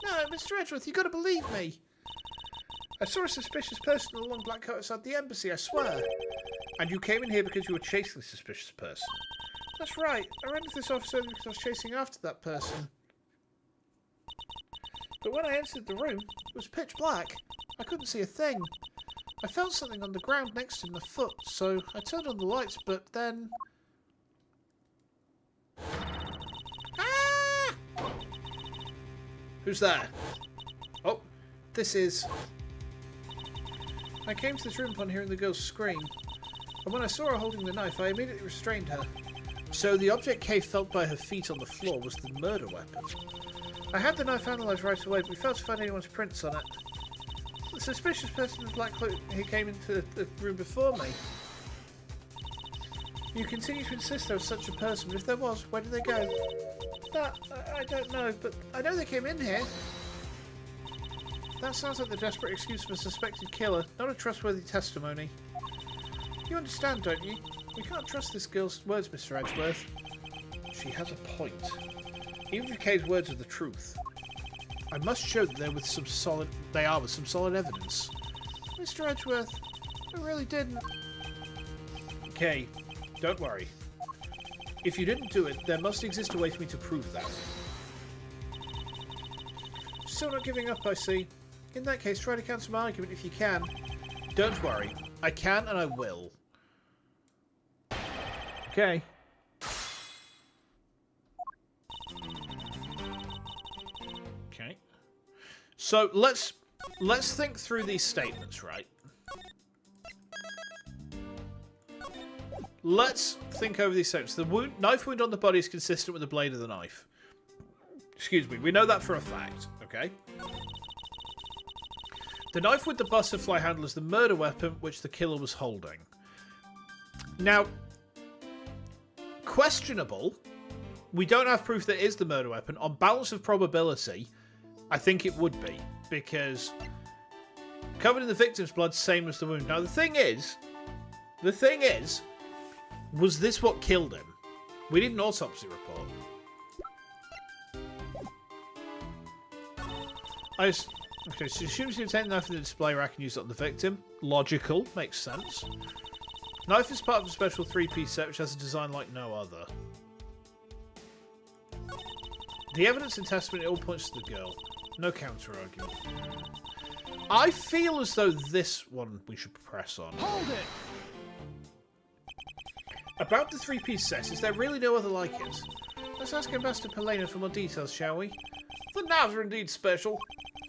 No, Mr. Edgeworth, you gotta believe me. I saw a suspicious person in a long black coat outside the embassy, I swear. And you came in here because you were chasing a suspicious person. That's right. I ran into this office earlier because I was chasing after that person. But when I entered the room, it was pitch black. I couldn't see a thing. I felt something on the ground next to my foot, so I turned on the lights, but then... Ah! Who's there? Oh, this is... I came to this room upon hearing the girl's scream. And when I saw her holding the knife, I immediately restrained her. So the object Kay felt by her feet on the floor was the murder weapon. I had the knife analysed right away, but we failed to find anyone's prints on it. The suspicious person in the black cloak who came into the room before me. You continue to insist there was such a person, but if there was, where did they go? That, I don't know, but I know they came in here. That sounds like the desperate excuse of a suspected killer, not a trustworthy testimony. You understand, don't you? We can't trust this girl's words, Mr. Edgeworth. She has a point. Even if Kay's words are the truth, I must show that they are with some solid evidence. Mr. Edgeworth, I really didn't. Kay, don't worry. If you didn't do it, there must exist a way for me to prove that. Still not giving up, I see. In that case, try to counter my argument if you can. Don't worry. I can and I will. Okay. Okay. So let's think through these statements, right? Let's think over these statements. The knife wound on the body is consistent with the blade of the knife. Excuse me. We know that for a fact, okay? The knife with the butterfly handle is the murder weapon which the killer was holding. Now, questionable. We don't have proof that it is the murder weapon. On balance of probability, I think it would be. Because covered in the victim's blood, same as the wound. Now, the thing is, was this what killed him? We need an autopsy report. Okay, so assumes you take the knife from the display rack and use it on the victim. Logical, makes sense. Knife is part of a special 3-piece set which has a design like no other. The evidence and testimony all points to the girl. No counter-argument. I feel as though this one we should press on. Hold it! About the 3-piece set, is there really no other like it? Let's ask Ambassador Pelena for more details, shall we? The knives are indeed special.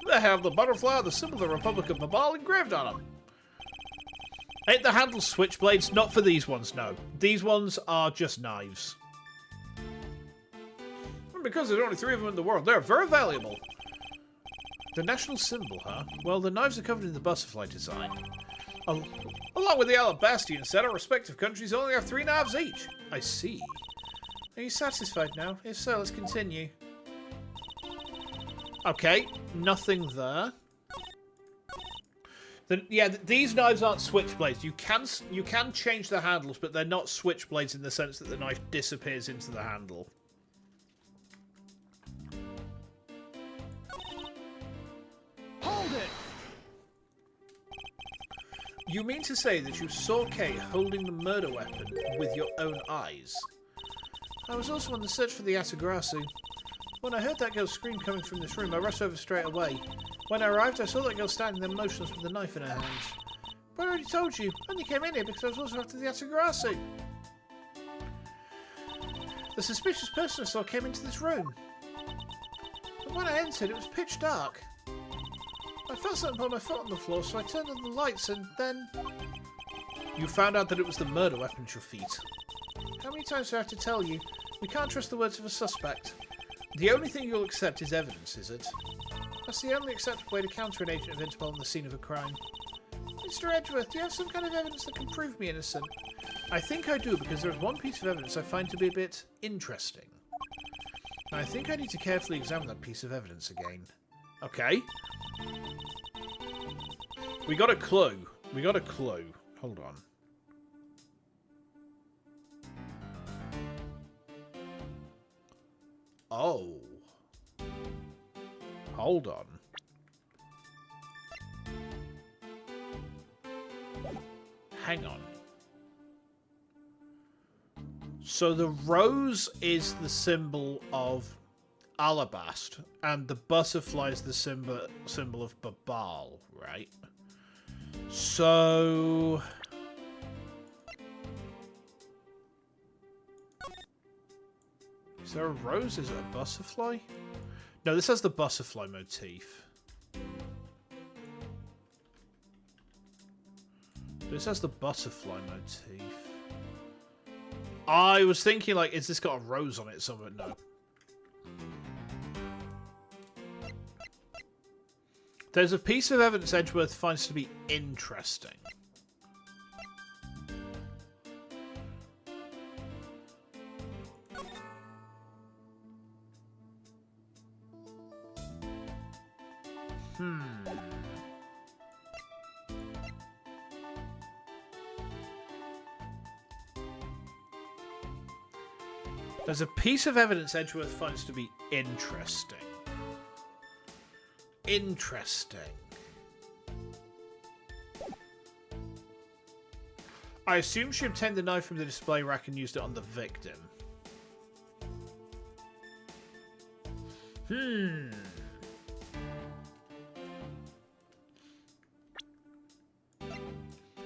They have the butterfly, the symbol of the Republic of Mabal engraved on them. Ain't the handles switchblades? Not for these ones, no. These ones are just knives. And because there's only 3 of them in the world, they're very valuable. The national symbol, huh? Well, the knives are covered in the butterfly design. Along with the alabaster set, our respective countries only have 3 knives each. I see. Are you satisfied now? If so, let's continue. Okay, nothing there. These knives aren't switchblades. You can change the handles, but they're not switchblades in the sense that the knife disappears into the handle. Hold it! You mean to say that you saw Kate holding the murder weapon with your own eyes? I was also on the search for the Atagrasu. When I heard that girl's scream coming from this room, I rushed over straight away. When I arrived, I saw that girl standing there motionless with a knife in her hands. But I already told you, I only came in here because I was also after the Atagrasu. The suspicious person I saw came into this room. But when I entered, it was pitch dark. I felt something on my foot on the floor, so I turned on the lights and then... You found out that it was the murder weapon at your feet. How many times do I have to tell you? We can't trust the words of a suspect. The only thing you'll accept is evidence, is it? That's the only acceptable way to counter an agent of Interpol on the scene of a crime. Mr. Edgeworth, do you have some kind of evidence that can prove me innocent? I think I do, because there's one piece of evidence I find to be a bit interesting. I think I need to carefully examine that piece of evidence again. Okay. We got a clue. We got a clue. Hold on. Oh. Hold on. Hang on. So the rose is the symbol of Alabast, and the butterfly is the symbol of Babal, right? So... Is there a rose? Is it a butterfly? No, this has the butterfly motif. This has the butterfly motif. I was thinking, like, is this got a rose on it somewhere? No. There's a piece of evidence Edgeworth finds to be interesting. There's a piece of evidence Edgeworth finds to be interesting. Interesting. I assume she obtained the knife from the display rack and used it on the victim.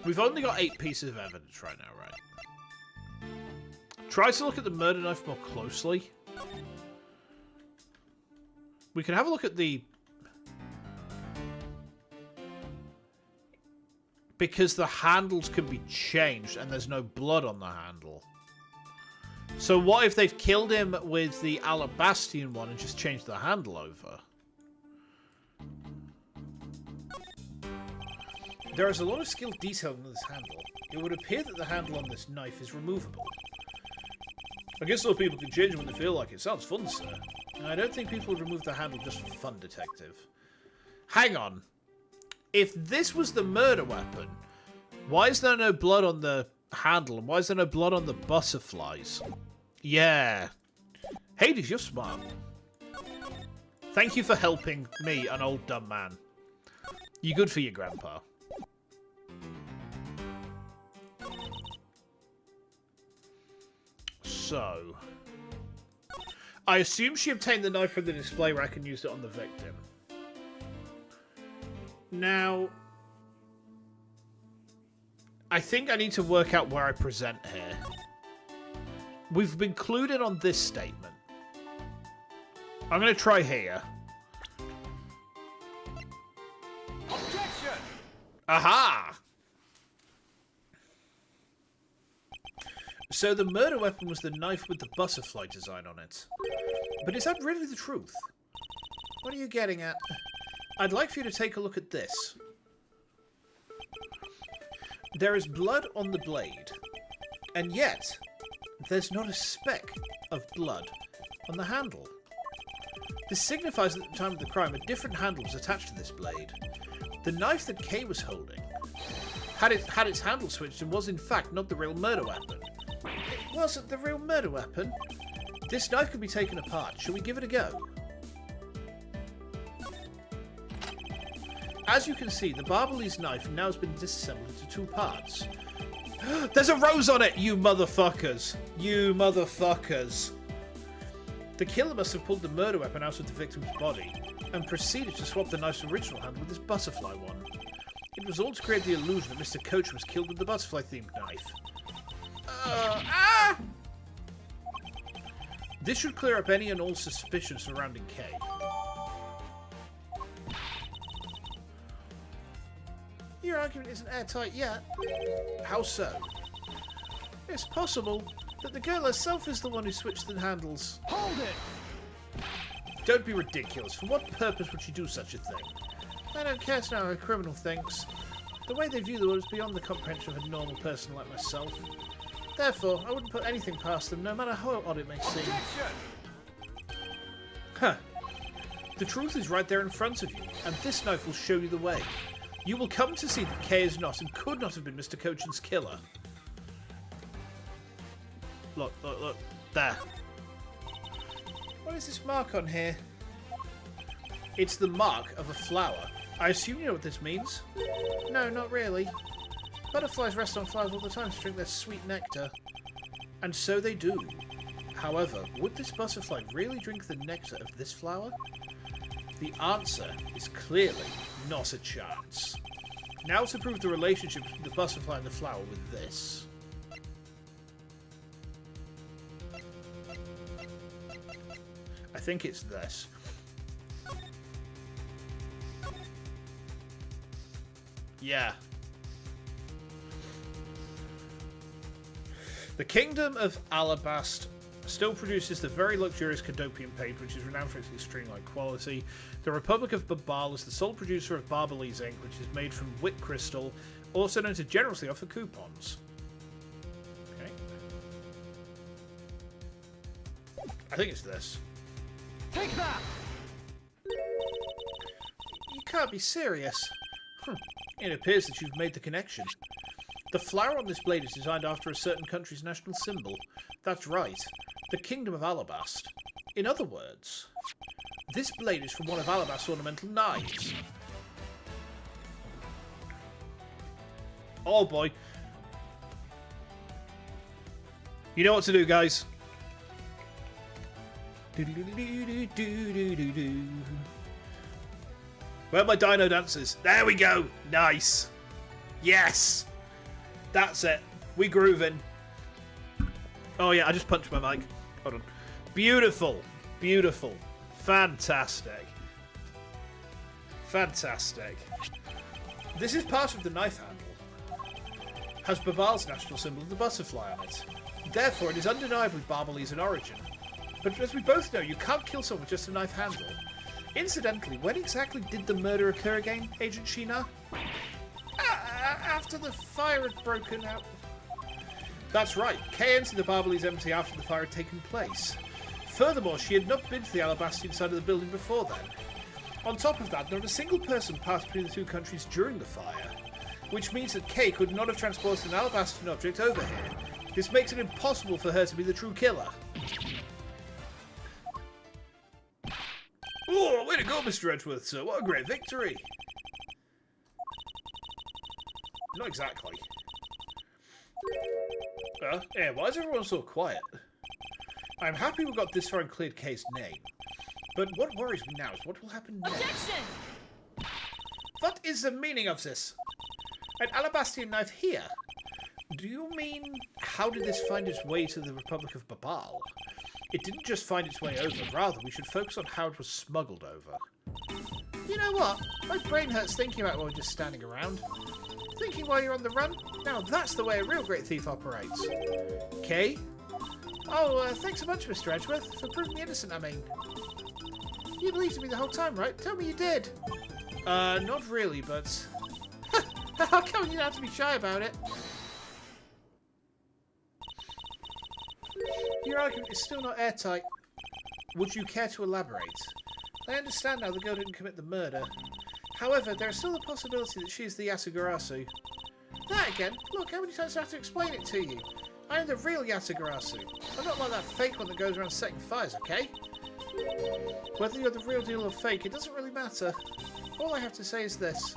We've only got 8 pieces of evidence right now, right? Try to look at the murder knife more closely. We can have a look at the... Because the handles can be changed and there's no blood on the handle. So what if they've killed him with the Alabastian one and just changed the handle over? There is a lot of skilled detail in this handle. It would appear that the handle on this knife is removable. I guess some people can change it when they feel like it. Sounds fun, sir. I don't think people would remove the handle just for fun, detective. Hang on. If this was the murder weapon, why is there no blood on the handle? And why is there no blood on the butterflies? Yeah. Hades, you're smart. Thank you for helping me, an old dumb man. You good for your grandpa. So, I assume she obtained the knife from the display rack and used it on the victim. Now, I think I need to work out where I present here. We've been clued in on this statement. I'm going to try here. Objection! Aha! So the murder weapon was the knife with the butterfly design on it. But is that really the truth? What are you getting at? I'd like for you to take a look at this. There is blood on the blade, and yet there's not a speck of blood on the handle. This signifies that at the time of the crime, a different handle was attached to this blade. The knife that Kay was holding had its handle switched and was in fact not the real murder weapon. It wasn't the real murder weapon. This knife could be taken apart. Shall we give it a go? As you can see, the Barbalese knife now has been disassembled into 2 parts. There's a rose on it, you motherfuckers! You motherfuckers! The killer must have pulled the murder weapon out of the victim's body and proceeded to swap the knife's original handle with this butterfly one. It was all to create the illusion that Mr. Coach was killed with the butterfly-themed knife. This should clear up any and all suspicion surrounding Kay. Your argument isn't airtight yet. How so? It's possible that the girl herself is the one who switched the handles. Hold it! Don't be ridiculous. For what purpose would she do such a thing? I don't care to know how a criminal thinks. The way they view the world is beyond the comprehension of a normal person like myself. Therefore, I wouldn't put anything past them, no matter how odd it may seem. Objection! Huh. The truth is right there in front of you, and this knife will show you the way. You will come to see that Kay is not and could not have been Mr. Cochin's killer. Look, look, look. There. What is this mark on here? It's the mark of a flower. I assume you know what this means? No, not really. Butterflies rest on flowers all the time to drink their sweet nectar. And so they do. However, would this butterfly really drink the nectar of this flower? The answer is clearly not a chance. Now to prove the relationship between the butterfly and the flower with this. I think it's this. Yeah. The Kingdom of Alabast still produces the very luxurious Cadopian paint, which is renowned for its extreme-like quality. The Republic of Babal is the sole producer of Barbalese ink, which is made from wit crystal, also known to generously offer coupons. Okay. I think it's this. Take that! You can't be serious. It appears that you've made the connection. The flower on this blade is designed after a certain country's national symbol. That's right, the Kingdom of Alabast. In other words, this blade is from one of Alabast's ornamental knives. Oh boy. You know what to do, guys. Where are my dino dancers? There we go. Nice. Yes. That's it. We grooving. Oh yeah, I just punched my mic. Hold on. Beautiful. Beautiful. Fantastic. Fantastic. This is part of the knife handle. Has Babal's national symbol of the butterfly on it. Therefore, it is undeniably Barbalese in origin. But as we both know, you can't kill someone with just a knife handle. Incidentally, when exactly did the murder occur again, Agent Sheena? After the fire had broken out. That's right, Kay entered the Barbalese embassy after the fire had taken place. Furthermore, she had not been to the Alabastian side of the building before then. On top of that, not a single person passed between the two countries during the fire, which means that Kay could not have transported an Alabastian object over here. This makes it impossible for her to be the true killer. Oh, way to go, Mr. Edgeworth, sir. What a great victory. Not exactly. Yeah, why is everyone so quiet? I'm happy we got this far and cleared Kay's name. But what worries me now is what will happen next. Objection! What is the meaning of this? An Alabastian knife here? Do you mean, how did this find its way to the Republic of Babal? It didn't just find its way over, rather we should focus on how it was smuggled over. You know what? My brain hurts thinking about while we're just standing around. Thinking while you're on the run? Now that's the way a real great thief operates. Kay? Oh, thanks a bunch, Mr. Edgeworth, for proving me innocent, I mean. You believed in me the whole time, right? Tell me you did. Not really, but... How come you don't have to be shy about it? Your argument is still not airtight. Would you care to elaborate? I understand now the girl didn't commit the murder. However, there is still the possibility that she is the Yasugarasu. That again? Look, how many times do I have to explain it to you? I am the real Yasugarasu. I'm not like that fake one that goes around setting fires, okay? Whether you're the real deal or fake, it doesn't really matter. All I have to say is this.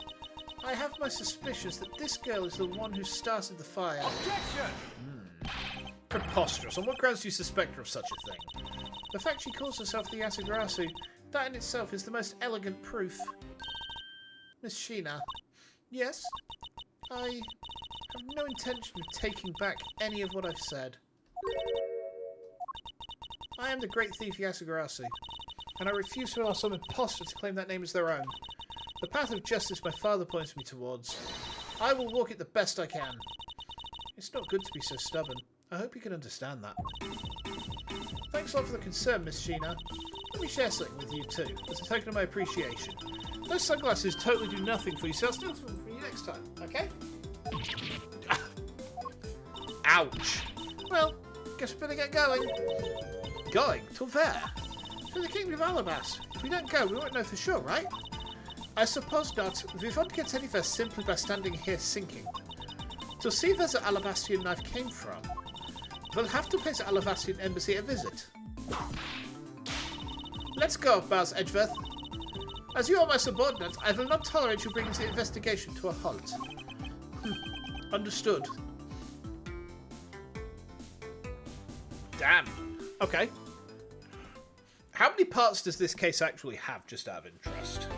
I have my suspicions that this girl is the one who started the fire. Objection! Preposterous. On what grounds do you suspect her of such a thing? The fact she calls herself the Yasugarasu, that in itself is the most elegant proof. Miss Sheena. Yes? I have no intention of taking back any of what I've said. I am the great thief Yasugarasu, and I refuse to allow some imposter to claim that name as their own. The path of justice my father points me towards. I will walk it the best I can. It's not good to be so stubborn. I hope you can understand that. Thanks a lot for the concern, Miss Sheena. Let me share something with you too, as a token of my appreciation. Those sunglasses totally do nothing for you, so I'll steal them for you next time, okay? Ouch. Well, guess we better get going. Going? To where? To the Kingdom of Alabas. If we don't go, we won't know for sure, right? I suppose not. We won't get anywhere simply by standing here thinking. To see where the Alabastian knife came from, we'll have to pay the Alabastian embassy a visit. Let's go, Baz Edgeworth. As you are my subordinate, I will not tolerate you bringing the investigation to a halt. Understood. Damn. Okay. How many parts does this case actually have, just out of interest?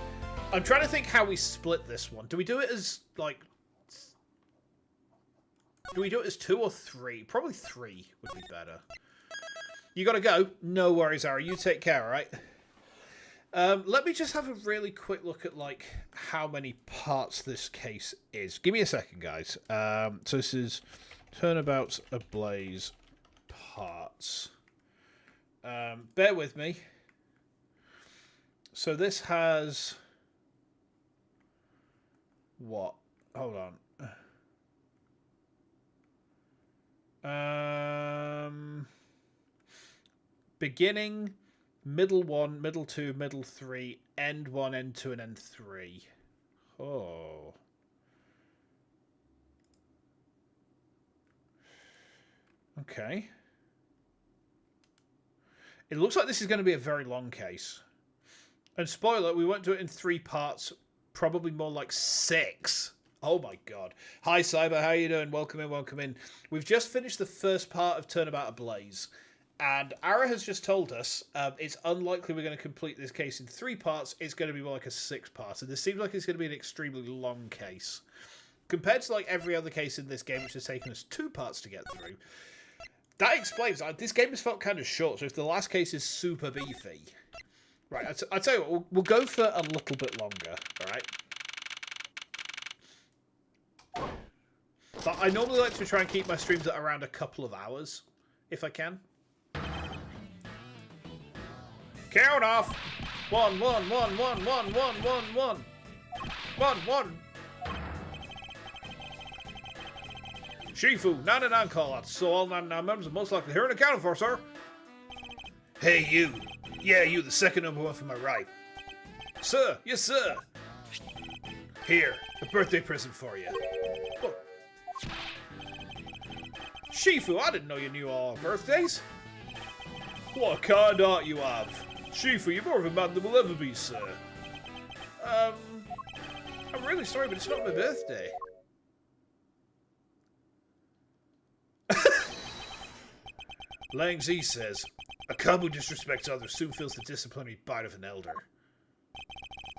I'm trying to think how we split this one. Do we do it as, like... Do we do it as 2 or 3? Probably 3 would be better. You gotta go. No worries, Ara. You take care, alright? Let me just have a really quick look at, like, how many parts this case is. Give me a second, guys. So this is Turnabout Ablaze parts. Bear with me. So this has... What? Hold on. Beginning, middle 1, middle 2, middle 3, end 1, end 2, and end 3. Oh. Okay. It looks like this is going to be a very long case. And spoiler, we won't do it in 3 parts, probably more like 6. Oh my god. Hi Cyber, how you doing? Welcome in, welcome in. We've just finished the first part of Turnabout Ablaze. And Ara has just told us it's unlikely we're going to complete this case in 3 parts. It's going to be more like a 6-part. And this seems like it's going to be an extremely long case. Compared to like every other case in this game, which has taken us 2 parts to get through. That explains, this game has felt kind of short, so if the last case is super beefy... Right, I'll tell you what, we'll go for a little bit longer, alright? But I normally like to try and keep my streams at around a couple of hours, if I can. Count off! 1, 1, 1, 1, 1, 1, 1, 1. 1, 1. Shifu, 99 call-outs, so all 99 members are most likely here and accounted for, sir. Hey, you. Yeah, you, the second number 1 from my right. Sir, yes, sir. Here, a birthday present for you. Oh. Shifu, I didn't know you knew all our birthdays. What a kind heart you have. Shifu, you're more of a man than will ever be, sir. I'm really sorry, but it's not my birthday. Lang Z says, a cub who disrespects others soon feels the disciplinary bite of an elder.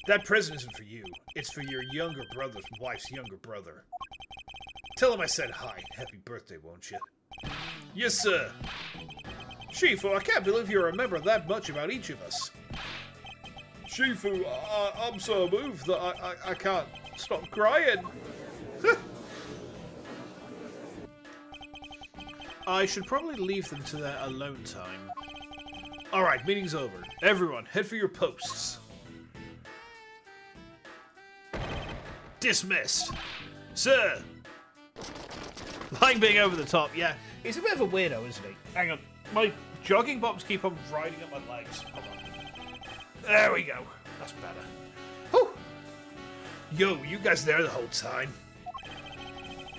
That present isn't for you. It's for your younger brother's wife's younger brother. Tell him I said hi. Happy birthday, won't you? Yes, sir. Shifu, I can't believe you remember that much about each of us. Shifu, I'm so moved that I can't stop crying. I should probably leave them to their alone time. Alright, meeting's over. Everyone, head for your posts. Dismissed. Sir! Lying being over the top, yeah. He's a bit of a weirdo, isn't he? Hang on. My jogging bottoms keep on riding up my legs. Hold on. There we go. That's better. Whew. Yo, you guys there the whole time?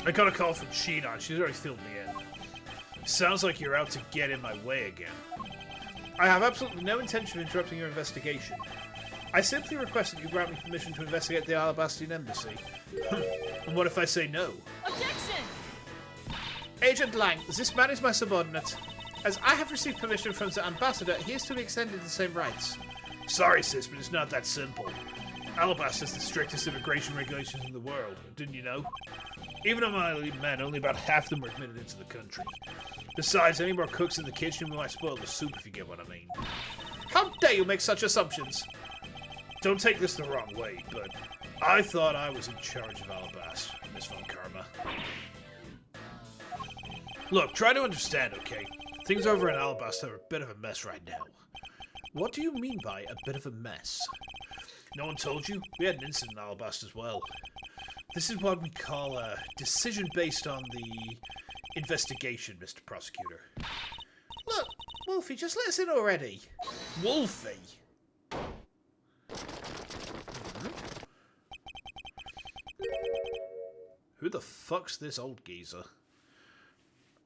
I got a call from Sheena. She's already filled me in. Sounds like you're out to get in my way again. I have absolutely no intention of interrupting your investigation. I simply request that you grant me permission to investigate the Alabastian embassy. And what if I say no? Objection! Agent Lang, this man is my subordinate. As I have received permission from the ambassador, he is to be extended the same rights. Sorry, sis, but it's not that simple. Alabasta has the strictest immigration regulations in the world, didn't you know? Even among my elite men, only about half of them were admitted into the country. Besides, any more cooks in the kitchen, we might spoil the soup, if you get what I mean. How dare you make such assumptions? Don't take this the wrong way, but I thought I was in charge of Alabasta, Miss Von Karma. Look, try to understand, okay? Things over in Alabasta are a bit of a mess right now. What do you mean by a bit of a mess? No one told you? We had an incident in Alabasta as well. This is what we call a decision based on the investigation, Mr. Prosecutor. Look, Wolfie, just let us in already. Wolfie? Who the fuck's this old geezer?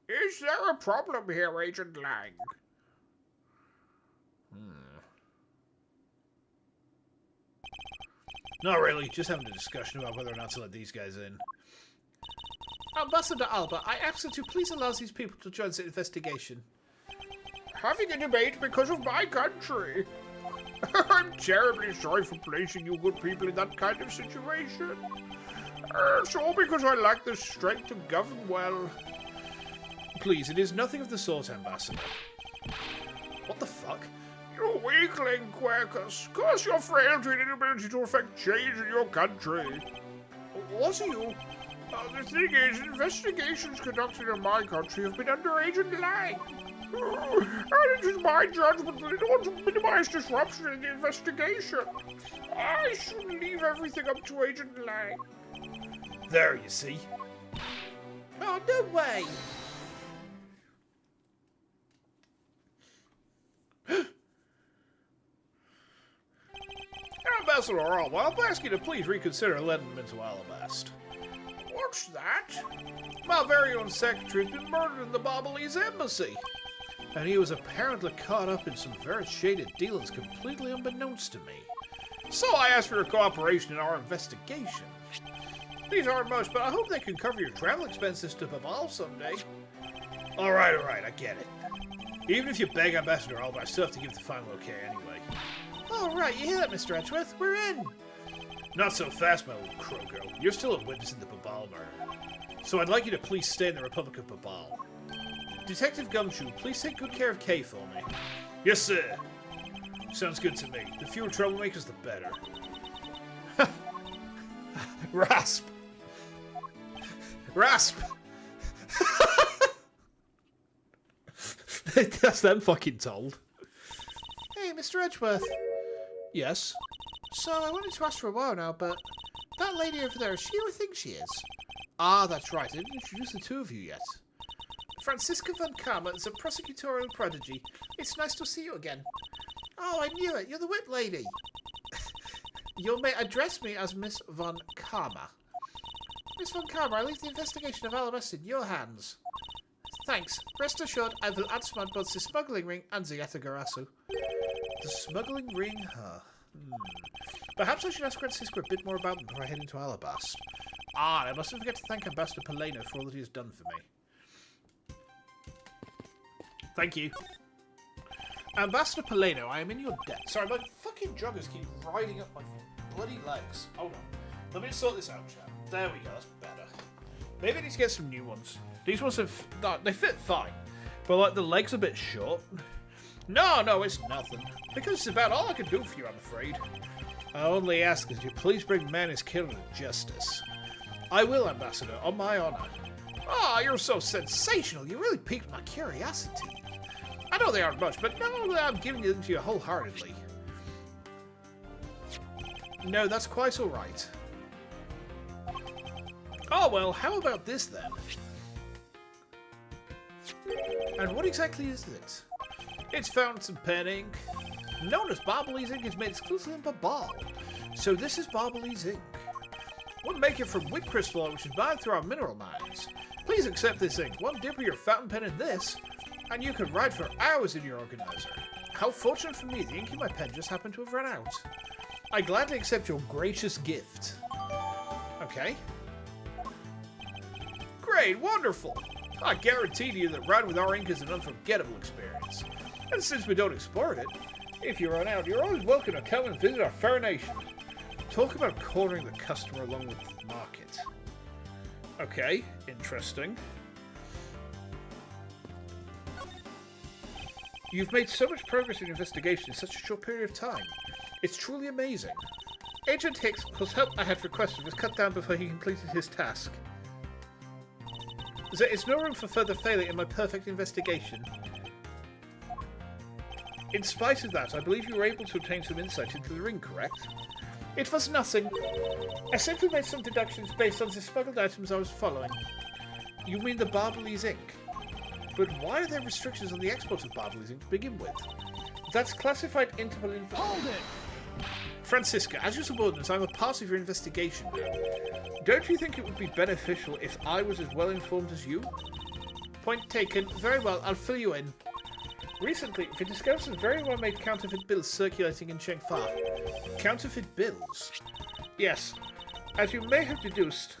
Is there a problem here, Agent Lang? Not really, just having a discussion about whether or not to let these guys in. Ambassador Alba, I ask that you please allow these people to join the investigation. Having a debate because of my country. I'm terribly sorry for placing you good people in that kind of situation. It's all because I lack the strength to govern well. Please, it is nothing of the sort, Ambassador. What the fuck? You weakling, Quercus. Curse your frailty and inability to effect change in your country. What are you? The thing is, investigations conducted in my country have been under Agent Lang. And it is my judgment that in order to minimize disruption in the investigation, I should leave everything up to Agent Lang. There, you see. Oh, no way! Ambassador Alba, I'll ask you to please reconsider letting them into Alabast. What's that? My very own secretary has been murdered in the Bobblese embassy. And he was apparently caught up in some very shaded dealings completely unbeknownst to me. So I asked for your cooperation in our investigation. These aren't much, but I hope they can cover your travel expenses to Babal someday. Alright, I get it. Even if you beg Ambassador Alba, I still have to give the final okay anyway. Alright, you hear that, Mr. Edgeworth? We're in! Not so fast, my little crow girl. You're still a witness in the Babal murder. So I'd like you to please stay in the Republic of Babal. Detective Gumshoe, please take good care of Kay for me. Yes, sir. Sounds good to me. The fewer troublemakers, the better. Rasp! Rasp! That's them fucking told. Hey, Mr. Edgeworth. Yes? So, I wanted to ask for a while now, but that lady over there, is she who I think she is? Ah, that's right. I didn't introduce the two of you yet. Francisca Von Karma is a prosecutorial prodigy. It's nice to see you again. Oh, I knew it. You're the whip lady. You may address me as Miss Von Karma. Miss Von Karma, I leave the investigation of Alabasta in your hands. Thanks. Rest assured, I will outsmart both the smuggling ring and the Yatagarasu. The smuggling ring, huh? Perhaps I should ask Francisco a bit more about them before I head into Alabast. Ah, and I mustn't forget to thank Ambassador Paleno for all that he has done for me. Thank you. Ambassador Paleno, I am in your debt. Sorry, my fucking joggers keep riding up my bloody legs. Hold on. Let me just sort this out, chat. There we go, that's better. Maybe I need to get some new ones. These ones have... they fit fine. But, like, the leg's a bit short. No, it's nothing. Because it's about all I can do for you, I'm afraid. I only ask that you please bring Manny's killer to justice. I will, Ambassador, on my honor. Ah, you're so sensational. You really piqued my curiosity. I know they aren't much, but no, I'm giving them to you wholeheartedly. No, that's quite all right. Oh, well, how about this then? And what exactly is it? It's fountain pen ink. Known as Barbalese ink, is made exclusively in Babal. So this is Barbalese ink. We'll make it from wheat crystal, which is mined through our mineral mines. Please accept this ink. One dip of your fountain pen in this, and you can write for hours in your organizer. How fortunate for me, the ink in my pen just happened to have run out. I gladly accept your gracious gift. Okay. Great, wonderful. I guarantee to you that writing with our ink is an unforgettable experience. And since we don't export it, if you run out, you're always welcome to come and visit our fair nation. Talk about cornering the customer along with the market. Okay, interesting. You've made so much progress in your investigation in such a short period of time. It's truly amazing. Agent Hicks, whose help I had requested, was cut down before he completed his task. There is no room for further failure in my perfect investigation. In spite of that, I believe you were able to obtain some insight into the ring, correct? It was nothing. I simply made some deductions based on the smuggled items I was following. You mean the Barbalese ink? But why are there restrictions on the export of Barbalese ink to begin with? That's classified Interpol info. Hold it! Francisca, as your subordinate, I'm a part of your investigation. Don't you think it would be beneficial if I was as well informed as you? Point taken. Very well, I'll fill you in. Recently, we discovered some very well-made counterfeit bills circulating in Chengfa. Counterfeit bills? Yes. As you may have deduced,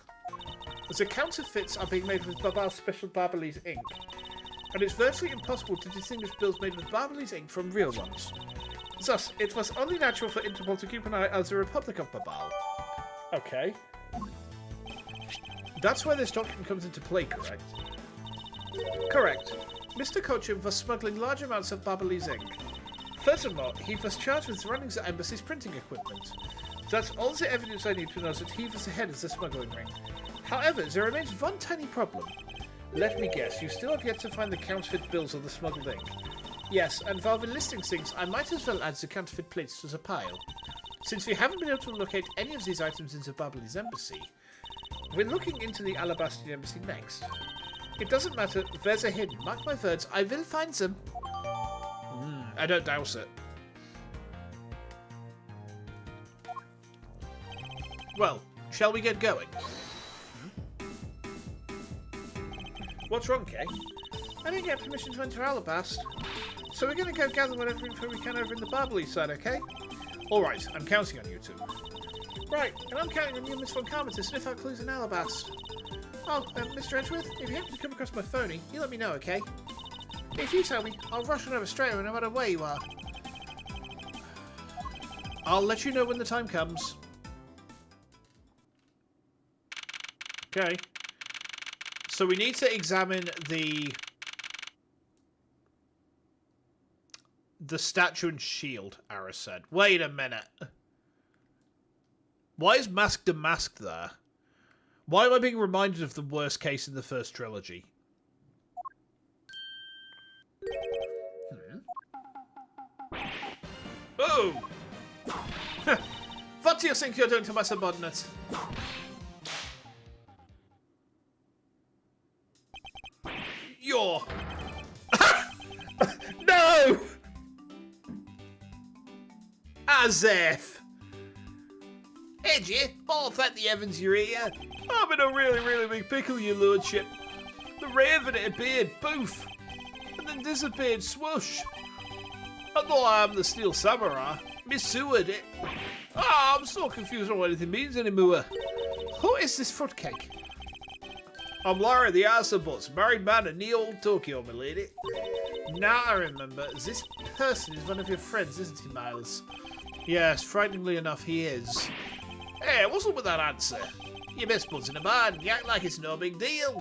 the counterfeits are being made with Babal's special Barbalese ink. And it's virtually impossible to distinguish bills made with Barbalese ink from real ones. Thus, it was only natural for Interpol to keep an eye on the Republic of Babal. Okay. That's where this document comes into play, correct? Correct. Mr. Kochev was smuggling large amounts of Barbalese ink. Furthermore, he was charged with running the embassy's printing equipment. That's all the evidence I need to know that he was the head of the smuggling ring. However, there remains one tiny problem. Let me guess, you still have yet to find the counterfeit bills of the smuggled ink. Yes, and while we're listing things, I might as well add the counterfeit plates to the pile. Since we haven't been able to locate any of these items in the Barbalese embassy, we're looking into the Alabaster embassy next. It doesn't matter where they're hidden. Mark my words, I will find them. I don't doubt it. Well, shall we get going? What's wrong, Kay? I didn't get permission to enter Alabast, so we're going to go gather whatever info we can over in the Barbalese side, okay? Alright, I'm counting on you two. Right, and I'm counting on you, Miss Von Karma, to sniff out clues in Alabast. Oh, Mr. Edgeworth, if you happen to come across my phony, you let me know, okay? If you tell me, I'll rush on over straight away no matter where you are. I'll let you know when the time comes. Okay. So we need to examine the statue and shield, Ara said. Wait a minute. Why is Mask Damasked there? Why am I being reminded of the worst case in the first trilogy? Oh! What do you think you're doing to my subordinate? You're... No! As if. Edgy, oh thank the heavens you're here. I'm in a really big pickle, your lordship. The raven it appeared, poof, and then disappeared, swoosh. I thought I am the steel samurai. Miss Seward it. Ah, I'm so confused on what anything means anymore. Who is this fruitcake? I'm Lara the Arsabots, married man in the old Tokyo, my lady. Now I remember, this person is one of your friends, isn't he, Miles? Yes, frighteningly enough, he is. Hey, what's up with that answer? Your best bud's in a bind, you act like it's no big deal.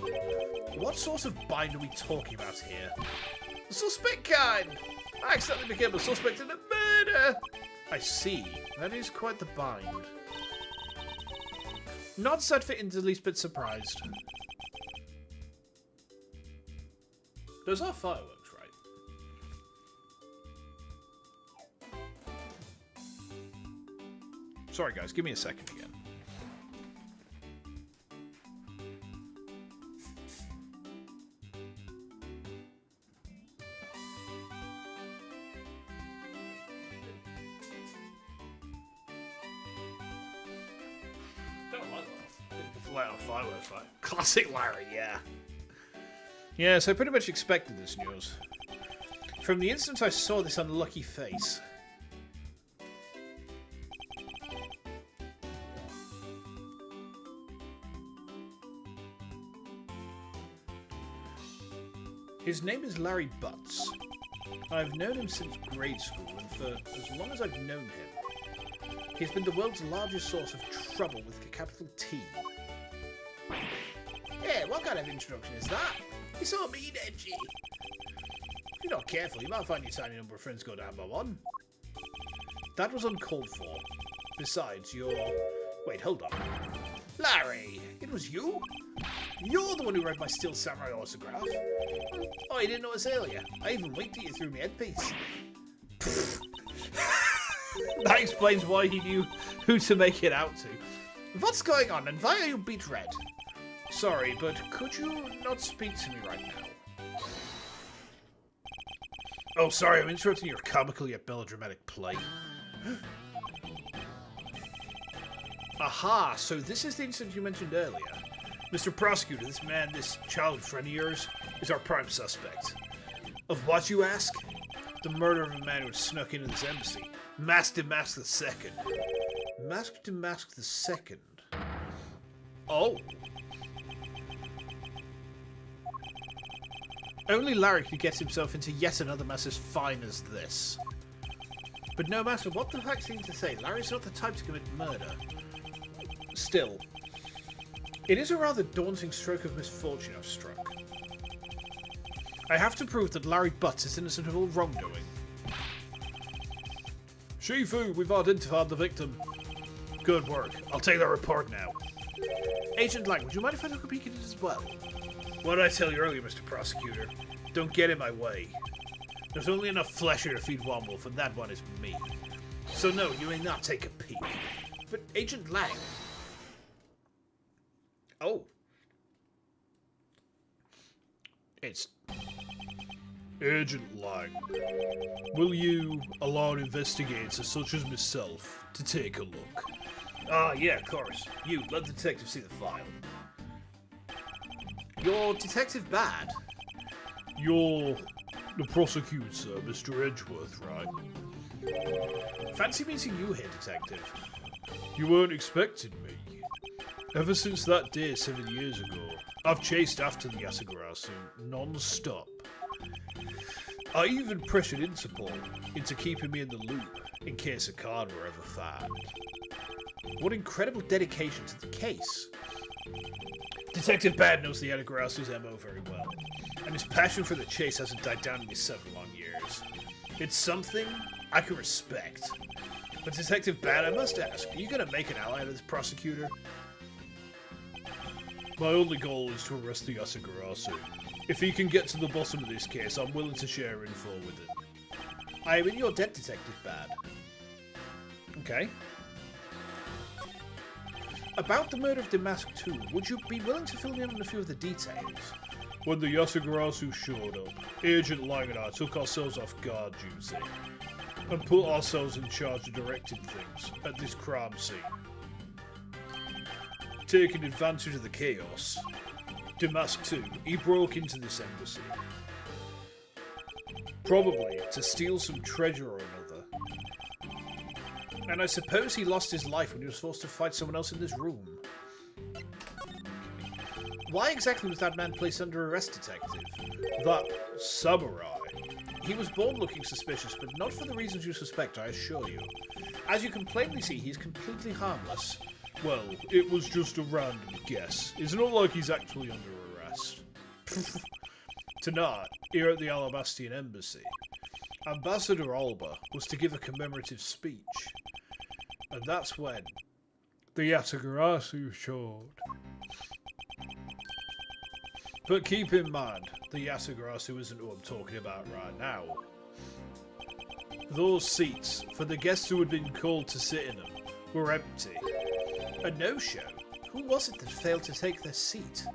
What sort of bind are we talking about here? The suspect kind. I accidentally became a suspect in a murder. I see. That is quite the bind. Not sad for in the least bit surprised. Those are fireworks, right? Sorry guys, give me a second again. let out fireworks, like classic Larry, yeah. Yes, I pretty much expected this news. From the instant I saw this unlucky face. His name is Larry Butts. I've known him since grade school, and for as long as I've known him, he's been the world's largest source of trouble with a capital T. Yeah, what kind of introduction is that? It's all mean, edgy. If you're not careful, you might find your tiny number of friends go down by one. That was uncalled for. Besides, you're... Wait, hold on. Larry, it was you? You're the one who read my Steel Samurai autograph. Oh, you didn't notice earlier? I even winked at you through my headpiece. That explains why he knew who to make it out to. What's going on, and why are you beat red? Sorry, but could you not speak to me right now? Oh, sorry, I'm interrupting your comical yet melodramatic play. Aha, so this is the incident you mentioned earlier. Mr. Prosecutor, this child friend of yours, is our prime suspect. Of what, you ask? The murder of a man who had snuck into this embassy. Masked to Mask the Second. Masked to Mask the Second? Oh. Only Larry could get himself into yet another mess as fine as this. But no matter what the facts seem to say, Larry's not the type to commit murder. Still, it is a rather daunting stroke of misfortune I've struck. I have to prove that Larry Butts is innocent of all wrongdoing. Shifu, we've identified the victim. Good work. I'll take that report now. Agent Lang, would you mind if I took a peek at it as well? What did I tell you earlier, Mr. Prosecutor? Don't get in my way. There's only enough flesh here to feed one wolf, and that one is me. So no, you may not take a peek. But Agent Lang... Oh. It's... Agent Lang, will you allow an investigator such as myself to take a look? Ah, yeah, of course. You, let the detective see the file. You're Detective Bad. You're the prosecutor, Mr. Edgeworth, right? Fancy meeting you here, Detective. You weren't expecting me. Ever since that day 7 years ago, I've chased after the Yasugarasu non-stop. I even pressured Interpol into keeping me in the loop in case a card were ever found. What incredible dedication to the case. Detective Bad knows the Yasugarasu's MO very well, and his passion for the chase hasn't died down in these 7 long years. It's something I can respect. But Detective Bad, I must ask, are you going to make an ally of this prosecutor? My only goal is to arrest the Yasugarasu. If he can get to the bottom of this case, I'm willing to share info with him. I am in your debt, Detective Bad. Okay. About the murder of Damask 2, would you be willing to fill me in on a few of the details? When the Yasugarasu showed up, Agent Lang and I took ourselves off guard duty and put ourselves in charge of directing things at this crime scene. Taking advantage of the chaos, Damask 2, he broke into this embassy. Probably to steal some treasure or another. And I suppose he lost his life when he was forced to fight someone else in this room. Why exactly was that man placed under arrest, Detective? That samurai. He was born looking suspicious, but not for the reasons you suspect, I assure you. As you can plainly see, he's completely harmless. Well, it was just a random guess. It's not like he's actually under arrest. Tonight, here at the Alabastian Embassy, Ambassador Alba was to give a commemorative speech. And that's when the Yasugarasu showed. But keep in mind, the Yasugarasu isn't who I'm talking about right now. Those seats, for the guests who had been called to sit in them, were empty. A no-show? Who was it that failed to take their seat?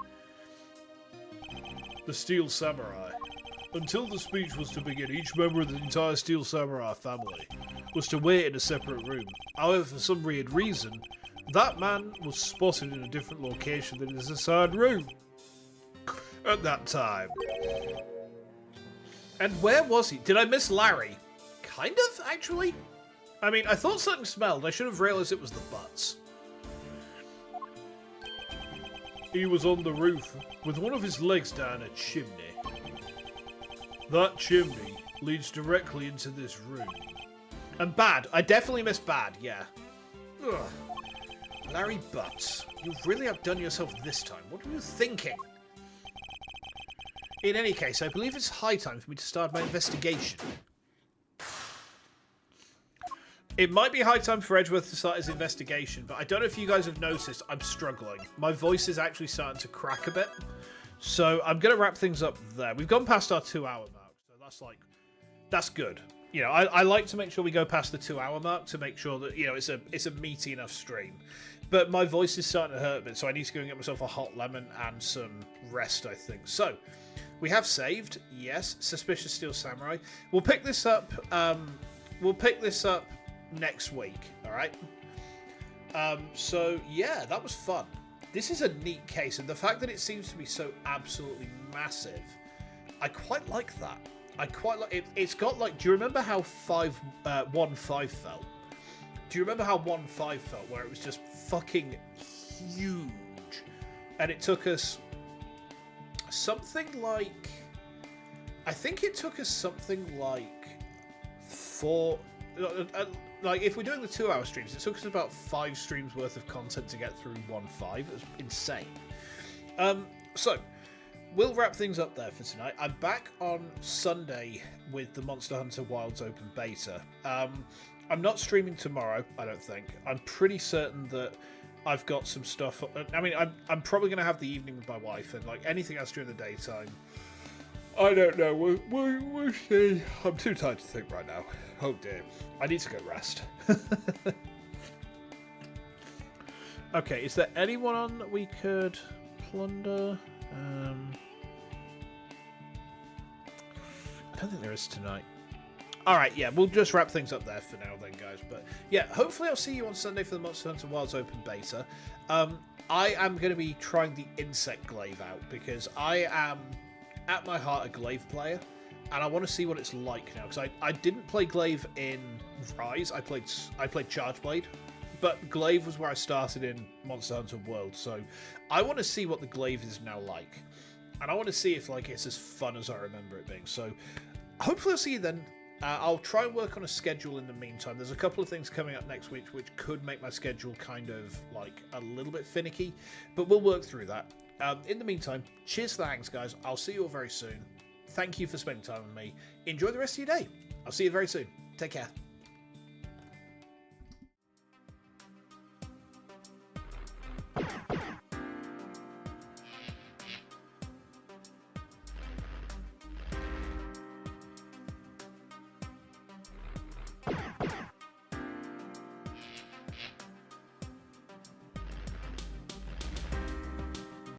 The Steel Samurai. Until the speech was to begin, each member of the entire Steel Samurai family was to wait in a separate room. However, for some weird reason, That man was spotted in a different location than his assigned room at that time. And where was he? Did I miss Larry? Kind of, actually. I mean, I thought something smelled. I should have realised it was the butts. He was on the roof with one of his legs down a chimney. That chimney leads directly into this room. And Bad. I definitely missed Bad, yeah. Ugh. Larry Butts, you've really outdone yourself this time. What were you thinking? In any case, I believe it's high time for me to start my investigation. It might be high time for Edgeworth to start his investigation, but I don't know if you guys have noticed, I'm struggling. My voice is actually starting to crack a bit. So I'm going to wrap things up there. We've gone past our 2-hour mark, so that's good. You know, I like to make sure we go past the 2-hour mark to make sure that, you know, it's a meaty enough stream. But my voice is starting to hurt a bit, so I need to go and get myself a hot lemon and some rest, I think. So, we have saved, yes, Suspicious Steel Samurai. We'll pick this up, next week, alright? So, yeah, that was fun. This is a neat case, and the fact that it seems to be so absolutely massive, I quite like that. I quite like it. It's got like, do you remember how 1.5 felt? Do you remember how 1.5 felt, where it was just fucking huge? And it took us something like, I think it took us something like like if we're doing the 2-hour streams, it took us about 5 streams worth of content to get through 1.5. It was insane. So we'll wrap things up there for tonight. I'm back on Sunday with the Monster Hunter Wilds Open Beta. I'm not streaming tomorrow, I don't think. I'm pretty certain that I've got some stuff. I mean, I'm probably going to have the evening with my wife, and like anything else during the daytime, I don't know. We'll see. I'm too tired to think right now. Oh dear. I need to go rest. Okay, is there anyone on that we could plunder? I don't think there is tonight. Alright, yeah, we'll just wrap things up there for now then, guys. But yeah, hopefully I'll see you on Sunday for the Monster Hunter Wilds Open Beta. I am going to be trying the Insect Glaive out, because I am, at my heart, a Glaive player. And I want to see what it's like now, because I didn't play Glaive in Rise. I played Chargeblade. But Glaive was where I started in Monster Hunter World, so I want to see what the Glaive is now like. And I want to see if like it's as fun as I remember it being. So hopefully I'll see you then. I'll try and work on a schedule in the meantime. There's a couple of things coming up next week which could make my schedule kind of like a little bit finicky, but we'll work through that. In the meantime, cheers, thanks guys. I'll see you all very soon. Thank you for spending time with me. Enjoy the rest of your day. I'll see you very soon. Take care.